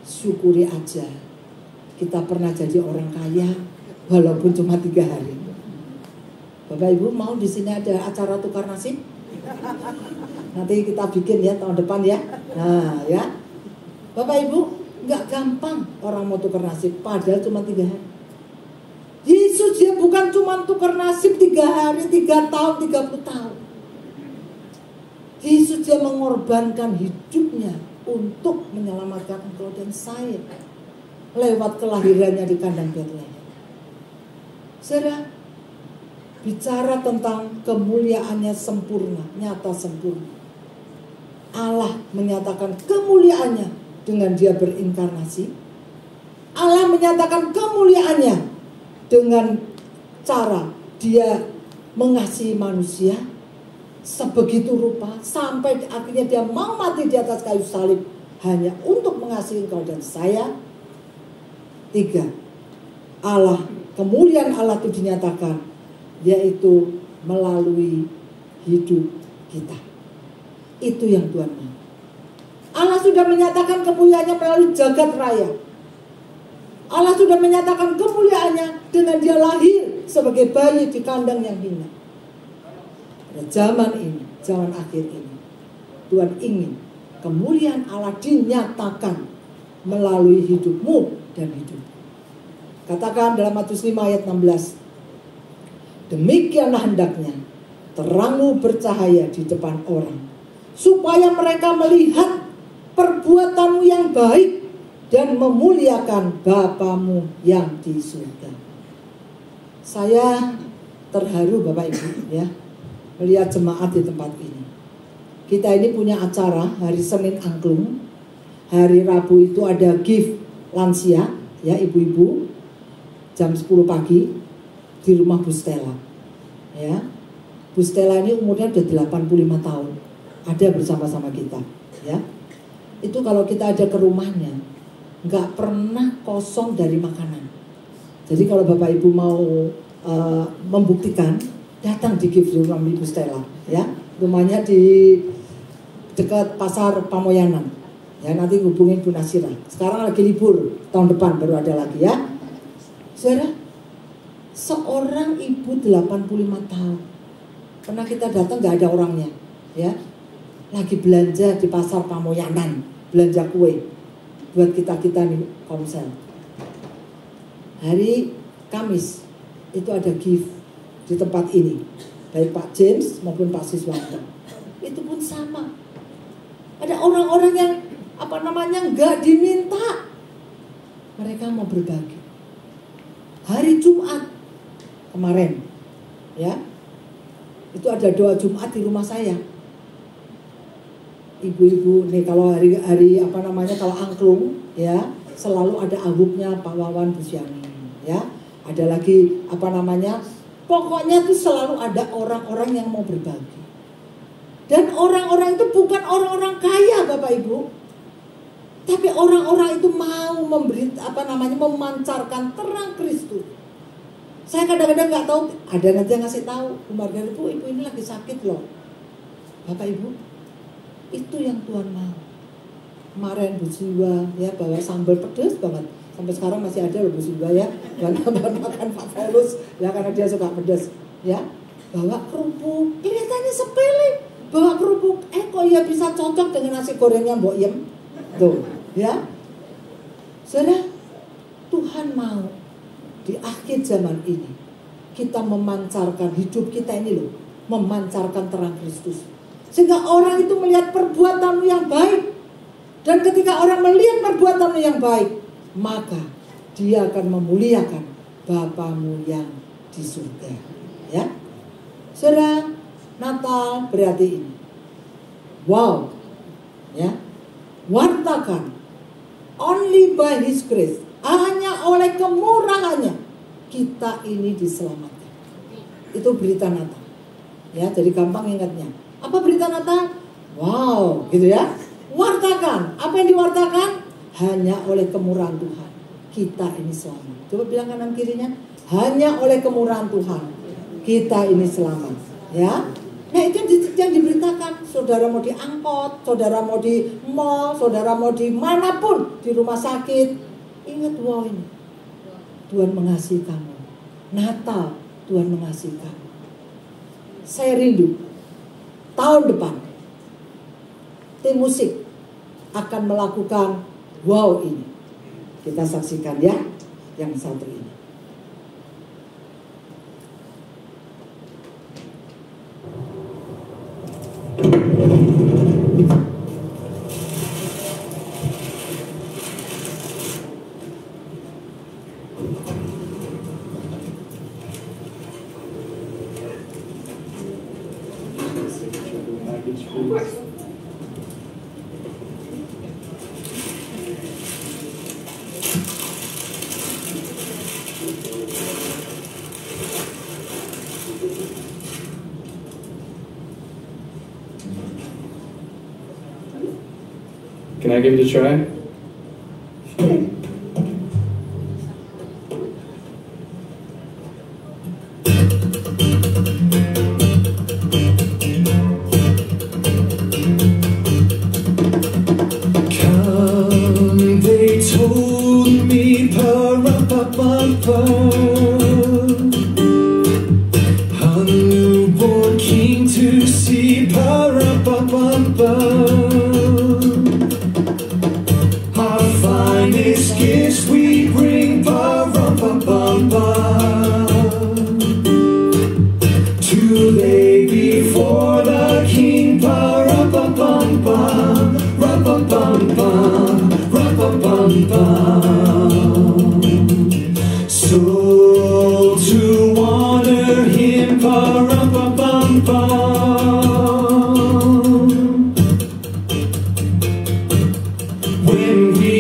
S5: syukuri aja kita pernah jadi orang kaya walaupun cuma 3 hari." Bapak Ibu mau di sini ada acara tukar nasib? Nanti kita bikin, ya, tahun depan, ya. Nah, ya, Bapak Ibu, nggak gampang orang mau tukar nasib, padahal cuma 3 hari. Yesus dia bukan cuma tukar nasib 3 hari, 3 tahun, 30 tahun. Yesus dia mengorbankan hidupnya untuk menyelamatkan engkau dan saya lewat kelahirannya di kandang Betlehem. Saudara, bicara tentang kemuliaannya sempurna, nyata sempurna. Allah menyatakan kemuliaannya dengan dia berinkarnasi. Allah menyatakan kemuliaannya dengan cara dia mengasihi manusia. sebegitu rupa sampai akhirnya dia mau mati di atas kayu salib hanya untuk mengasihi engkau dan saya. 3. Allah, kemuliaan Allah itu dinyatakan yaitu melalui hidup kita. Itu yang Tuhan mau. Allah sudah menyatakan kemuliaannya melalui jagat raya. Allah sudah menyatakan kemuliaannya dengan dia lahir sebagai bayi di kandang yang hina. Pada zaman ini, zaman akhir ini, Tuhan ingin kemuliaan Allah dinyatakan melalui hidupmu dan hidupku. Katakan dalam Matius 5 ayat 16. Demikianlah hendaknya terangmu bercahaya di depan orang, supaya mereka melihat perbuatanmu yang baik dan memuliakan Bapamu yang di surga. Saya terharu Bapak Ibu ya, melihat jemaat di tempat ini. Kita ini punya acara hari Senin angklung, hari Rabu itu ada gift lansia ya ibu-ibu, jam 10 pagi di rumah Bu Stella ya. Bu Stella ini umurnya udah 85 tahun, ada bersama-sama kita ya. Itu kalau kita ada ke rumahnya nggak pernah kosong dari makanan. Jadi kalau Bapak Ibu mau membuktikan, datang di gift rumah Ibu Stella ya. Rumahnya di dekat pasar Pamoyanan ya, nanti hubungin Bu Nasira. Sekarang lagi libur, tahun depan baru ada lagi ya. Saudara, seorang ibu 85 tahun pernah kita datang nggak ada orangnya ya, lagi belanja di pasar Pamoyanan, belanja kue buat kita nih komsel. Hari Kamis itu ada gift di tempat ini, baik Pak James maupun Pak Siswanto. Itu pun sama, ada orang-orang yang nggak diminta, mereka mau berbagi. Hari Jumat kemarin ya, itu ada doa Jumat di rumah saya. Ibu-ibu nih kalau hari kalau angklung ya, selalu ada ahubnya Pak Wawan Busyani ya. Ada lagi pokoknya tuh selalu ada orang-orang yang mau berbagi. Dan orang-orang itu bukan orang-orang kaya Bapak Ibu, tapi orang-orang itu mau memberi memancarkan terang Kristus. Saya kadang-kadang nggak tahu, ada nanti yang ngasih tahu, Bu Margaret, ibu ini lagi sakit loh. Bapak Ibu, itu yang Tuhan mau. Kemarin Bu Siwa ya bawa sambal pedas banget, sampai sekarang masih ada loh Bu Siwa ya, karena makan Pak Paulus ya, karena dia suka pedas ya. Bawa kerupuk, kelihatannya sepele, bawa kerupuk, kok ya bisa cocok dengan nasi gorengnya Mbok Yem tuh ya. Saudara, Tuhan mau di akhir zaman ini kita memancarkan hidup kita ini loh, memancarkan terang Kristus, sehingga orang itu melihat perbuatanmu yang baik. Dan ketika orang melihat perbuatanmu yang baik, maka dia akan memuliakan Bapamu yang di surga ya. Saudara, Natal berarti ini wow ya, wartakan only by His grace, hanya oleh kemurahannya kita ini diselamatkan. Itu berita Natal ya, jadi gampang ingatnya. Apa berita Natal? Wow gitu ya. Wartakan, apa yang diwartakan? Hanya oleh kemurahan Tuhan kita ini selamat. Coba bilang kanan kirinya, hanya oleh kemurahan Tuhan kita ini selamat ya. Nah itu yang diberitakan. Saudara mau di angkot, saudara mau di mall, saudara mau di manapun, di rumah sakit, ingat wow ini, Tuhan mengasihi kamu. Natal, Tuhan mengasihi kamu. Saya rindu tahun depan tim musik akan melakukan wow ini. Kita saksikan ya yang satu ini.
S3: Can I give it a try?
S7: Come, they told me, pa-ra-pa-pa-pa, a newborn king to see, pa-ra-pa-pa-pa. Our finest gifts we bring, pa-ra-pa-pa-pa, to lay before the king, pa-ra-pa-pa-pa, ra-pa-pam-pam, ra-pa-pam-pam. So to honor him, pa-ra-pa-pam-pam, when we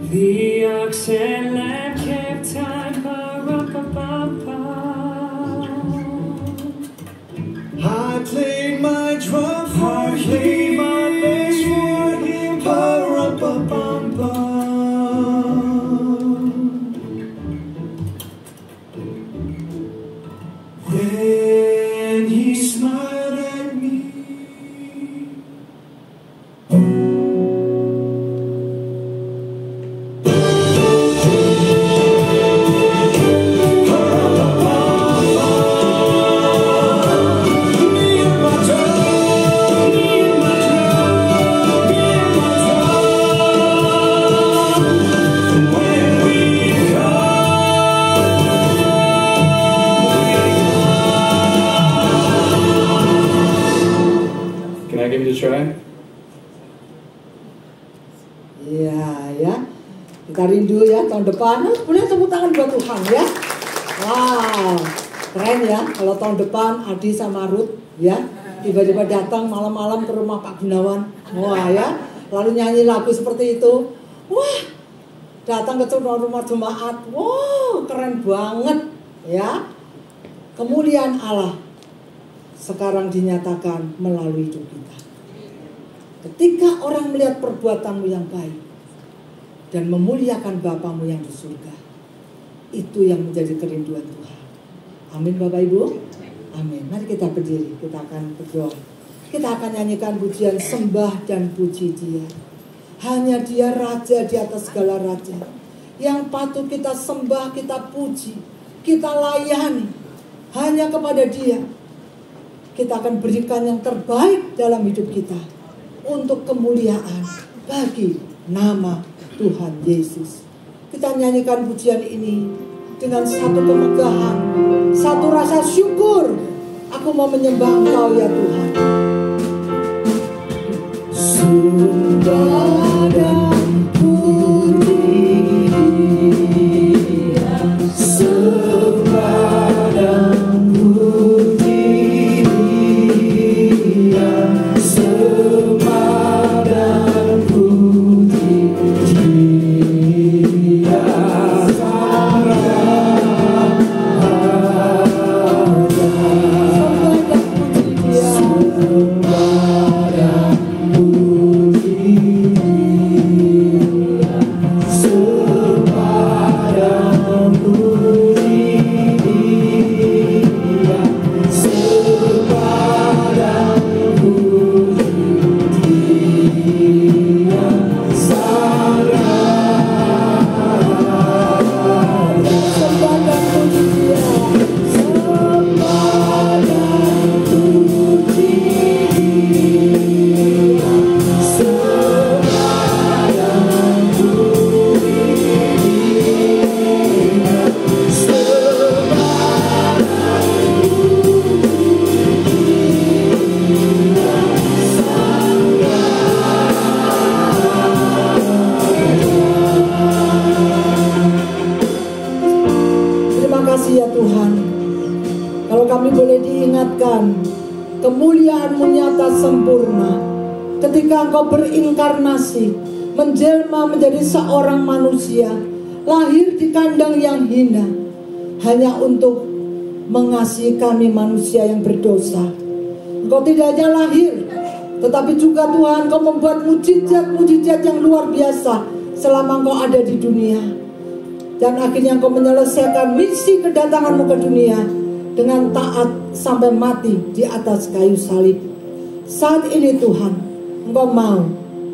S7: the ox and lamb kept time, pa-ra-pa-pa-pa. I played my drum for him, my bass for him, pa-ra-pa-pa-pa. Then he smiled at me.
S3: Give it a try.
S5: Ya, kita rindu ya tahun depan. Boleh tepuk tangan buat Tuhan ya. Wow, keren ya. Kalau tahun depan Adi sama Ruth ya tiba-tiba datang malam-malam ke rumah Pak Gunawan. Wah ya, lalu nyanyi lagu seperti itu. Wah, datang ke rumah jemaat. Wow, keren banget ya. Kemuliaan Allah sekarang dinyatakan melalui hidup kita. Ketika orang melihat perbuatanmu yang baik dan memuliakan Bapamu yang di surga, itu yang menjadi kerinduan Tuhan. Amin Bapak Ibu. Amin. Mari kita berdiri, kita akan berdoa. kita akan nyanyikan pujian sembah dan puji Dia. Hanya Dia Raja di atas segala raja, yang patut kita sembah, kita puji, kita layani. Hanya kepada Dia kita akan berikan yang terbaik dalam hidup kita, untuk kemuliaan bagi nama Tuhan Yesus. Kita nyanyikan pujian ini dengan satu kemegahan, satu rasa syukur. Aku mau menyembah Engkau ya Tuhan. Sembah dan puji Dia, sembah dan puji Dia, sembah dan puji Dia, kemuliaan-Mu nyata sempurna ketika Engkau berinkarnasi, menjelma menjadi seorang manusia, lahir di kandang yang hina, hanya untuk mengasihi kami manusia yang berdosa. Engkau tidak hanya lahir, tetapi juga Tuhan Engkau membuat mujizat-mujizat yang luar biasa selama Engkau ada di dunia. Dan akhirnya Engkau menyelesaikan misi kedatangan-Mu ke dunia dengan taat sampai mati di atas kayu salib. Saat ini Tuhan, Engkau mau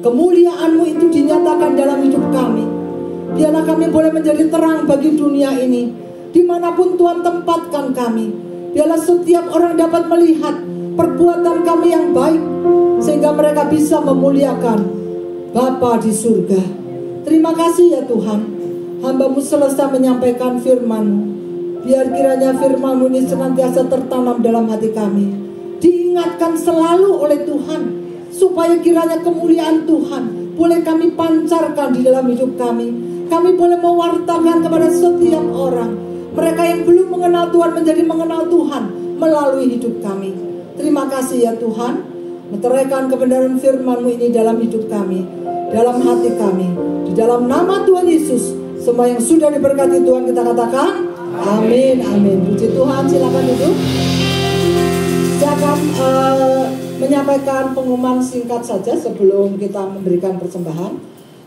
S5: kemuliaan-Mu itu dinyatakan dalam hidup kami. Biarlah kami boleh menjadi terang bagi dunia ini, dimanapun Tuhan tempatkan kami. Biarlah setiap orang dapat melihat perbuatan kami yang baik, sehingga mereka bisa memuliakan Bapa di surga. Terima kasih ya Tuhan, hamba-Mu selesai menyampaikan firman-Mu. Biar kiranya firman-Mu ini senantiasa tertanam dalam hati kami, diingatkan selalu oleh Tuhan, supaya kiranya kemuliaan Tuhan boleh kami pancarkan di dalam hidup kami. Kami boleh mewartakan kepada setiap orang, mereka yang belum mengenal Tuhan menjadi mengenal Tuhan melalui hidup kami. Terima kasih ya Tuhan, meteraikan kebenaran firman-Mu ini dalam hidup kami, dalam hati kami. Di dalam nama Tuhan Yesus, semua yang sudah diberkati Tuhan kita katakan amin, amin. Puji Tuhan, silakan duduk. Saya akan menyampaikan pengumuman singkat saja sebelum kita memberikan persembahan.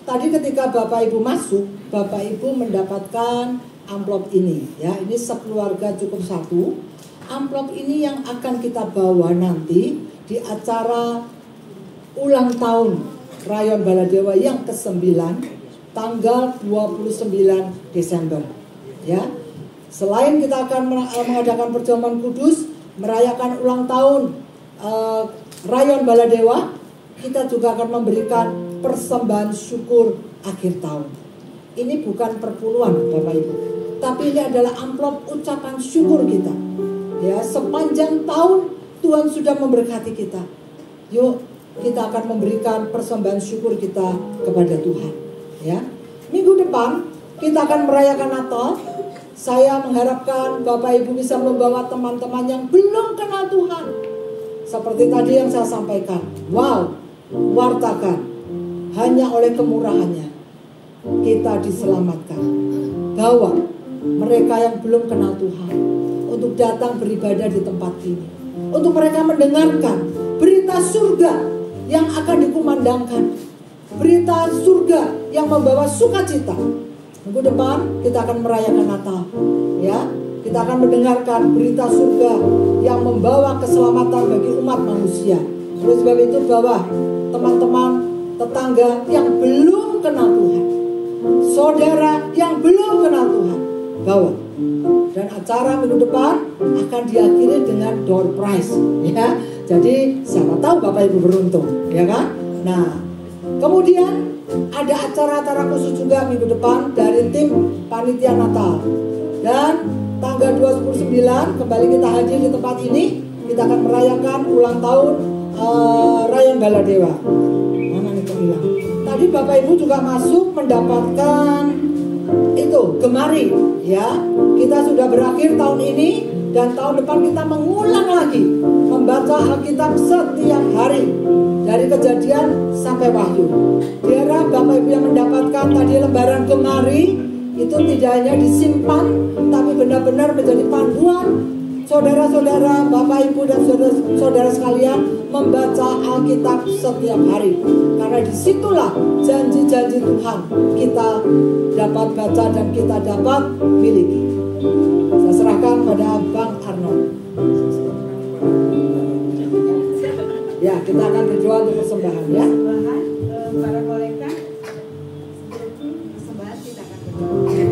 S5: Tadi ketika Bapak Ibu masuk, Bapak Ibu mendapatkan amplop ini. Ya, ini sekeluarga cukup satu. Amplop ini yang akan kita bawa nanti di acara ulang tahun Rayon Baladewa yang ke-9, tanggal 29 Desember. Ya. Selain kita akan mengadakan perjamuan kudus, merayakan ulang tahun Rayon Baladewa, kita juga akan memberikan persembahan syukur akhir tahun. Ini bukan perpuluhan Bapak Ibu, tapi ini adalah amplop ucapan syukur kita. Ya, sepanjang tahun Tuhan sudah memberkati kita. Yuk, kita akan memberikan persembahan syukur kita kepada Tuhan. Ya, minggu depan kita akan merayakan Natal. Saya mengharapkan Bapak Ibu bisa membawa teman-teman yang belum kenal Tuhan. Seperti tadi yang saya sampaikan. Wow, wartakan. Hanya oleh kemurahannya kita diselamatkan. Bawa mereka yang belum kenal Tuhan untuk datang beribadah di tempat ini. Untuk mereka mendengarkan berita surga yang akan dikumandangkan. Berita surga yang membawa sukacita. Minggu depan kita akan merayakan Natal, ya. Kita akan mendengarkan berita surga yang membawa keselamatan bagi umat manusia. Oleh sebab itu bawa teman-teman, tetangga yang belum kenal Tuhan, saudara yang belum kenal Tuhan, bawa. Dan acara minggu depan akan diakhiri dengan door prize, ya. Jadi siapa tahu Bapak Ibu beruntung, ya kan? Nah, kemudian ada acara-acara khusus juga minggu depan dari tim panitia Natal. Dan tanggal 29 kembali kita hadir di tempat ini, kita akan merayakan ulang tahun Rayon Baladewa. Mana nih bilang? Tadi Bapak Ibu juga masuk mendapatkan itu gemari, ya. Kita sudah berakhir tahun ini dan tahun depan kita mengulang lagi membaca Alkitab setiap hari dari Kejadian sampai Wahyu. Biarlah Bapak Ibu yang mendapatkan tadi lembaran gemari itu tidak hanya disimpan, tapi benar-benar menjadi panduan saudara-saudara, Bapak Ibu dan saudara sekalian membaca Alkitab setiap hari. Karena disitulah janji-janji Tuhan kita dapat baca dan kita dapat miliki. Saya serahkan pada Bang Arnold. Ya, kita akan berdoa untuk persembahan, ya.
S4: Persembahan para kolega. Persembahan kita akan berdoa.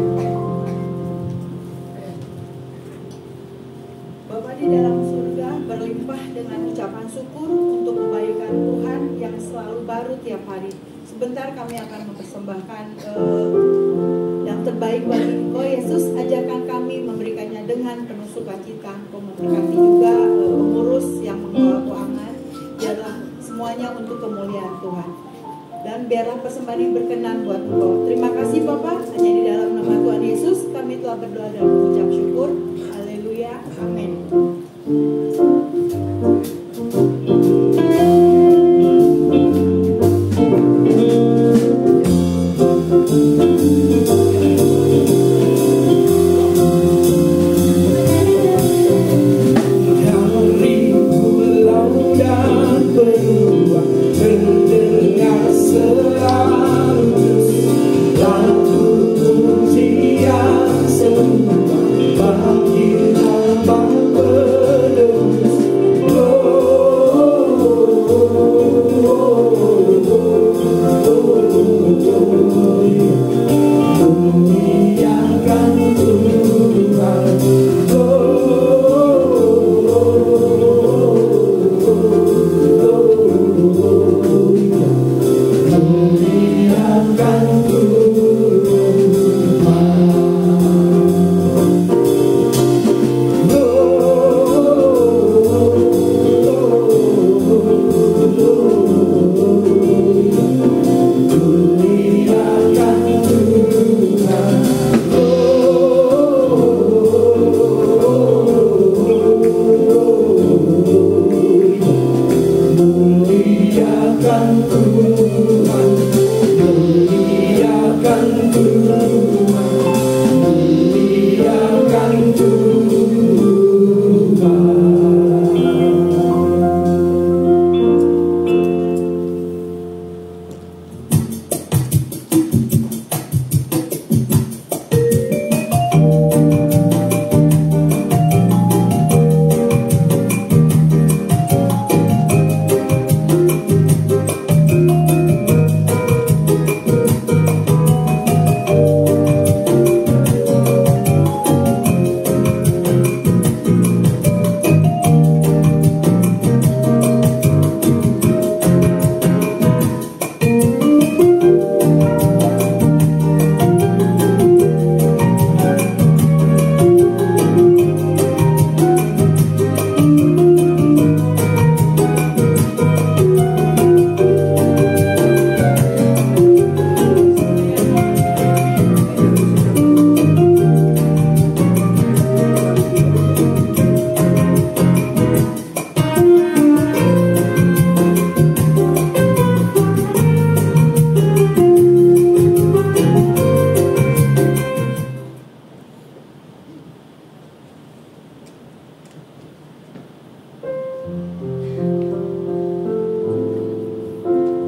S4: Bapa di dalam surga, berlimpah dengan ucapan syukur untuk kebaikan Tuhan yang selalu baru tiap hari. Sebentar kami akan mempersembahkan yang terbaik bagi Engkau Yesus. Ajarkan kami memberikannya dengan penuh sukacita. Engkau memberkati juga pengurus yang mengelola keuangan. Biarlah semuanya untuk kemuliaan Tuhan. Dan biarlah persembahan yang berkenan buat Engkau. Terima kasih Bapak. Hanya di dalam nama Tuhan Yesus kami telah berdoa dan mengucap syukur. Haleluya. Amin.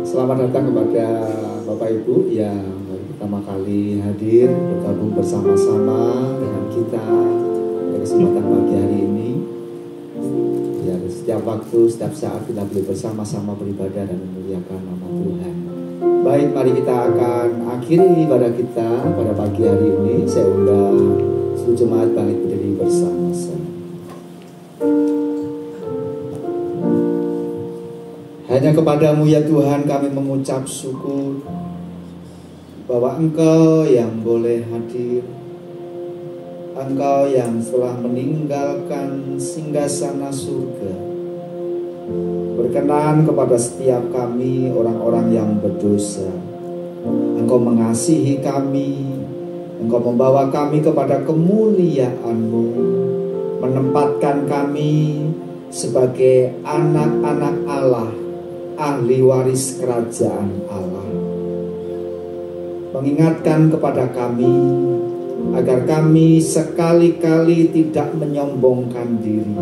S1: Selamat datang kepada Bapak Ibu yang pertama kali hadir bergabung bersama-sama dengan kita pada kesempatan pagi hari ini. Ya, setiap waktu, setiap saat kita boleh bersama-sama beribadah dan memuliakan nama Tuhan. Baik, mari kita akan akhiri ibadah kita pada pagi hari ini. Saya undang seluruh jemaat bangkit berdiri bersama-sama. Hanya kepadamu ya Tuhan kami mengucap syukur bahwa Engkau yang boleh hadir, Engkau yang telah meninggalkan singgasana surga, berkenan kepada setiap kami orang-orang yang berdosa. Engkau mengasihi kami, Engkau membawa kami kepada kemuliaan-Mu, menempatkan kami sebagai anak-anak Allah, ahli waris kerajaan Allah. Mengingatkan kepada kami agar kami sekali-kali tidak menyombongkan diri,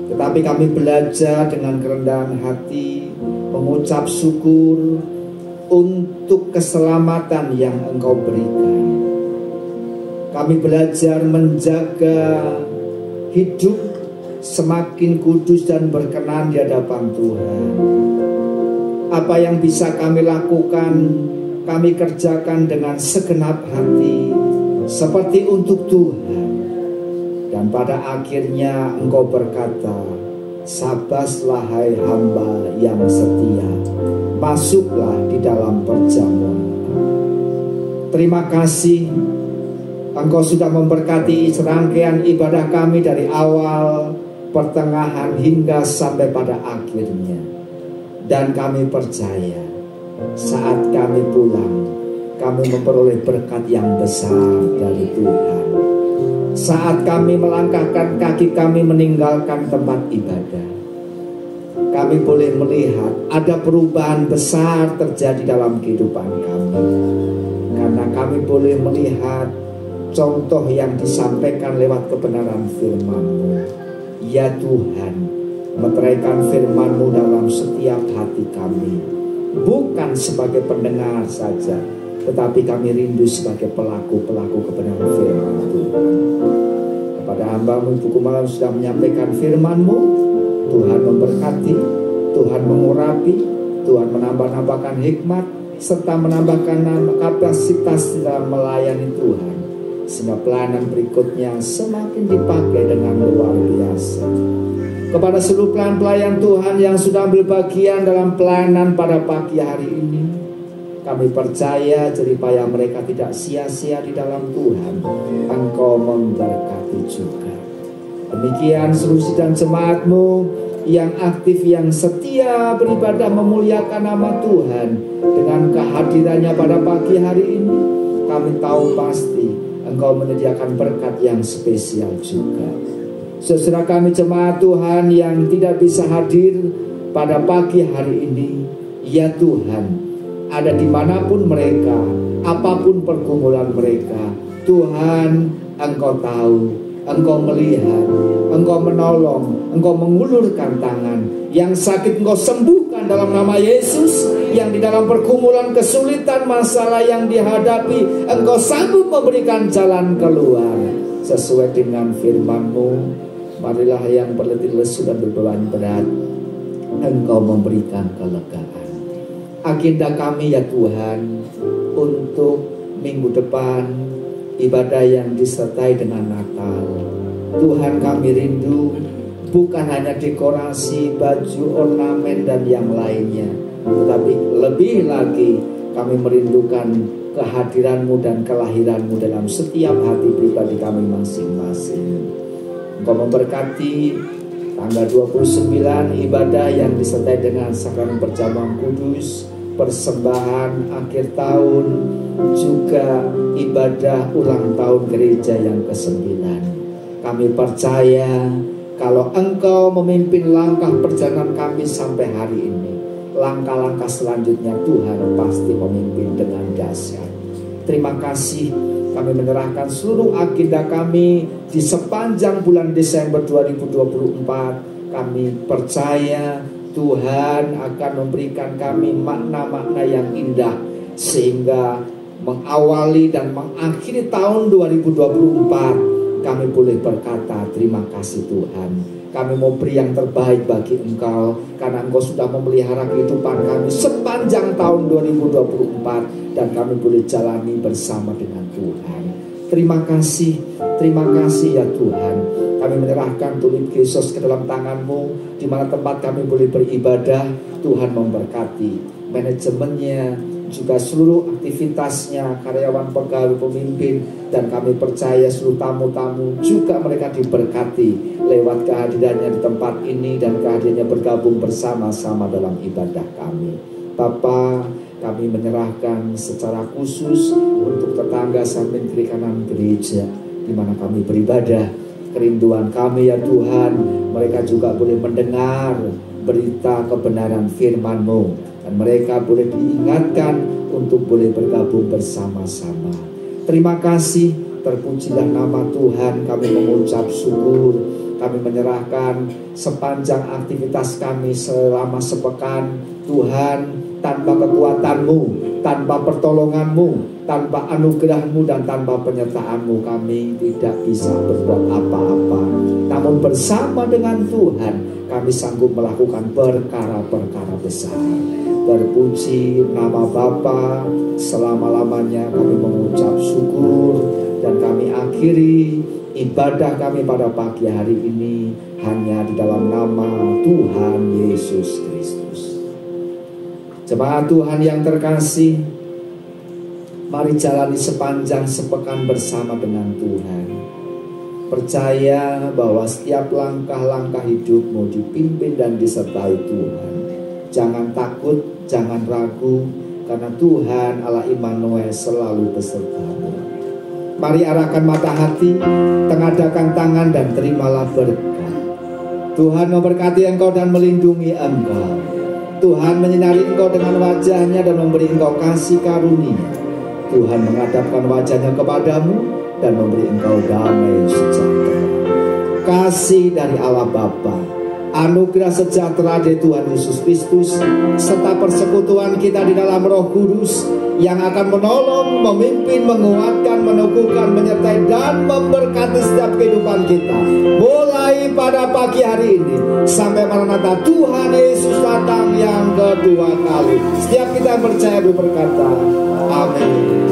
S1: tetapi kami belajar dengan kerendahan hati mengucap syukur untuk keselamatan yang Engkau berikan. Kami belajar menjaga hidup semakin kudus dan berkenan di hadapan Tuhan. Apa yang bisa kami lakukan, kami kerjakan dengan segenap hati seperti untuk Tuhan. Dan pada akhirnya Engkau berkata, "Sabaslah hai hamba yang setia, masuklah di dalam perjamuan." Terima kasih Engkau sudah memberkati serangkaian ibadah kami dari awal, pertengahan hingga sampai pada akhirnya. Dan kami percaya saat kami pulang, kami memperoleh berkat yang besar dari Tuhan. Saat kami melangkahkan kaki kami meninggalkan tempat ibadah, kami boleh melihat ada perubahan besar terjadi dalam kehidupan kami. Karena kami boleh melihat contoh yang disampaikan lewat kebenaran firman-Mu. Ya Tuhan, meteraikan firman-Mu dalam setiap hati kami, bukan sebagai pendengar saja, tetapi kami rindu sebagai pelaku-pelaku kebenaran firman Tuhan. Kepada hamba-Mu Ibu Kumalan sudah menyampaikan firman-Mu, Tuhan memberkati, Tuhan mengurapi, Tuhan menambah-nambahkan hikmat, serta menambahkan kapasitas dalam melayani Tuhan, sehingga pelayanan berikutnya semakin dipakai dengan luar biasa. Kepada seluruh pelayan Tuhan yang sudah ambil bagian dalam pelayanan pada pagi hari ini, kami percaya jeripaya mereka tidak sia-sia di dalam Tuhan. Engkau memberkati juga. Demikian seluruh sidang jemaat-Mu yang aktif, yang setia beribadah memuliakan nama Tuhan dengan kehadirannya pada pagi hari ini, kami tahu pasti Engkau menyediakan berkat yang spesial juga. Saudara kami jemaat Tuhan yang tidak bisa hadir pada pagi hari ini, ya Tuhan, ada dimanapun mereka, apapun pergumulan mereka, Tuhan Engkau tahu, Engkau melihat, Engkau menolong, Engkau mengulurkan tangan. Yang sakit Engkau sembuhkan dalam nama Yesus. Yang di dalam pergumulan, kesulitan, masalah yang dihadapi, Engkau sanggup memberikan jalan keluar sesuai dengan firman-Mu. Marilah yang berletih lesu dan berbeban berat, Engkau memberikan kelegaan. Agenda kami ya Tuhan untuk minggu depan, ibadah yang disertai dengan Natal. Tuhan, kami rindu bukan hanya dekorasi, baju, ornamen dan yang lainnya, tetapi lebih lagi kami merindukan kehadiran-Mu dan kelahiran-Mu dalam setiap hati pribadi kami masing-masing. Engkau memberkati tanggal 29 ibadah yang disertai dengan sakramen perjamuan kudus, persembahan akhir tahun, juga ibadah ulang tahun gereja yang ke-9. Kami percaya kalau Engkau memimpin langkah perjalanan kami sampai hari ini, langkah-langkah selanjutnya Tuhan pasti memimpin dengan dahsyat. Terima kasih, kami menyerahkan seluruh agenda kami di sepanjang bulan Desember 2024. Kami percaya Tuhan akan memberikan kami makna-makna yang indah, sehingga mengawali dan mengakhiri tahun 2024 kami boleh berkata terima kasih Tuhan, Kami mau beri yang terbaik bagi Engkau, karena Engkau sudah memelihara kehidupan kami sepanjang tahun 2024, dan kami boleh jalani bersama dengan Tuhan. Terima kasih ya Tuhan. Kami menyerahkan Tulip Yesus ke dalam tangan-Mu, di mana tempat kami boleh beribadah. Tuhan memberkati manajemennya, juga seluruh aktivitasnya, karyawan, pegawai, pemimpin, dan kami percaya seluruh tamu-tamu juga mereka diberkati lewat kehadirannya di tempat ini dan kehadirannya bergabung bersama-sama dalam ibadah kami. Bapa, kami menyerahkan secara khusus untuk tetangga samping kiri kanan gereja di mana kami beribadah. Kerinduan kami ya Tuhan, mereka juga boleh mendengar berita kebenaran firman-Mu, dan mereka boleh diingatkan untuk boleh bergabung bersama-sama. Terima kasih, terpujilah nama Tuhan. Kami mengucap syukur. Kami menyerahkan sepanjang aktivitas kami selama sepekan. Tuhan, tanpa kekuatan-Mu, tanpa pertolongan-Mu, tanpa anugerah-Mu, dan tanpa penyertaan-Mu, kami tidak bisa berbuat apa-apa. Namun bersama dengan Tuhan, kami sanggup melakukan perkara-perkara besar. Terpuji nama Bapa, selama-lamanya kami mengucap syukur, dan kami akhiri ibadah kami pada pagi hari ini hanya di dalam nama Tuhan Yesus Kristus. Jemaat Tuhan yang terkasih, mari jalani sepanjang sepekan bersama dengan Tuhan. Percaya bahwa setiap langkah-langkah hidupmu dipimpin dan disertai Tuhan. Jangan takut, jangan ragu, karena Tuhan Allah Immanuel selalu besertamu. Mari arahkan mata hati, tengadahkan tangan, dan terimalah berkat. Tuhan memberkati engkau dan melindungi engkau. Tuhan menyinari engkau dengan wajahnya dan memberi engkau kasih karunia. Tuhan menghadapkan wajahnya kepadamu dan memberi engkau damai sejahtera. Kasih dari Allah Bapa, anugerah sejahtera dari Tuhan Yesus Kristus, serta persekutuan kita di dalam Roh Kudus yang akan menolong, memimpin, menguatkan, meneguhkan, menyertai, dan memberkati setiap kehidupan kita, mulai pada pagi hari ini sampai Maranatha Tuhan Yesus datang yang kedua kali. Setiap kita yang percaya berkata amin.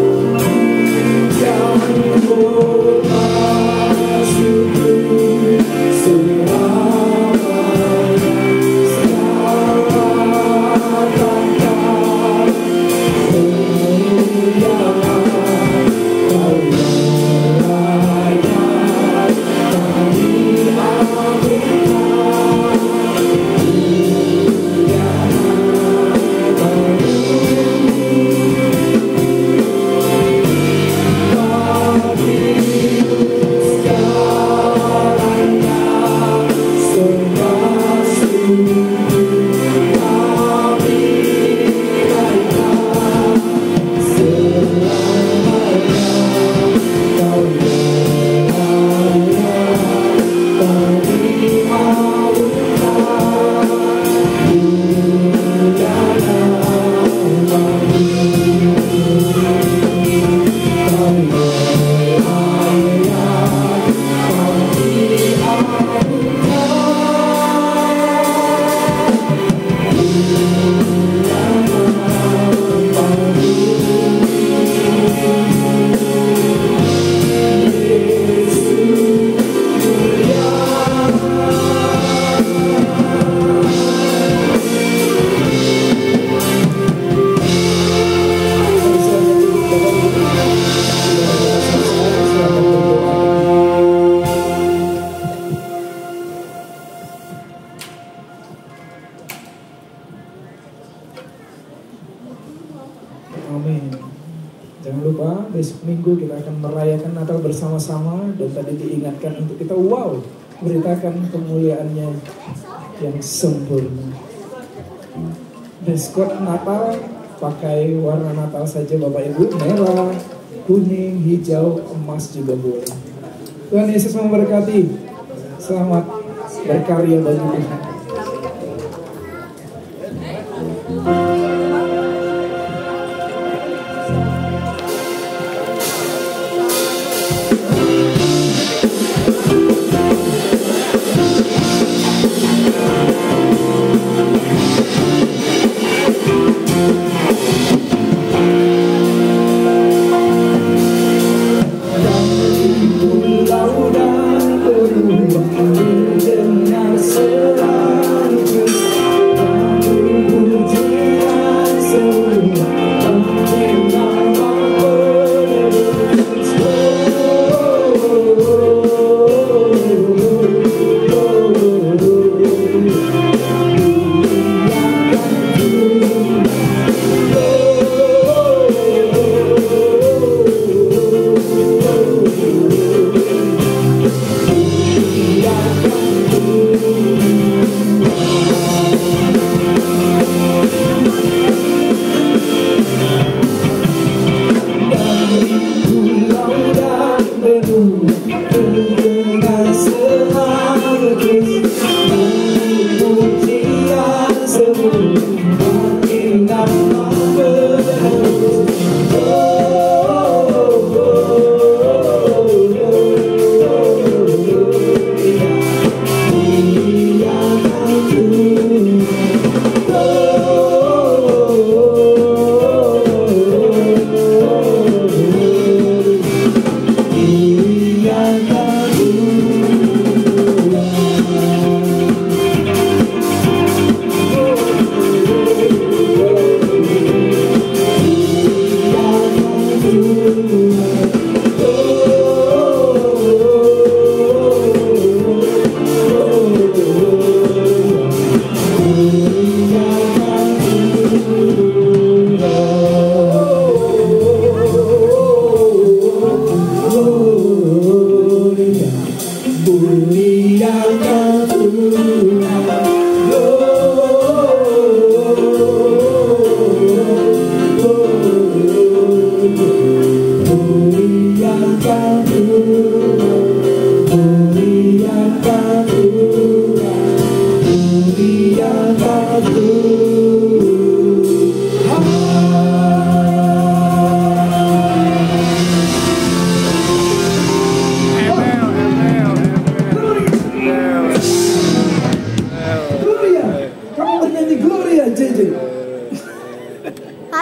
S3: Bersama-sama, dan tadi diingatkan untuk kita beritakan kemuliaannya yang sempurna. Dress code Natal pakai warna Natal saja Bapak Ibu, merah, kuning, hijau, emas juga boleh. Tuhan Yesus memberkati. Selamat berkarya bagi Tuhan.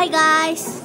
S8: Hi guys.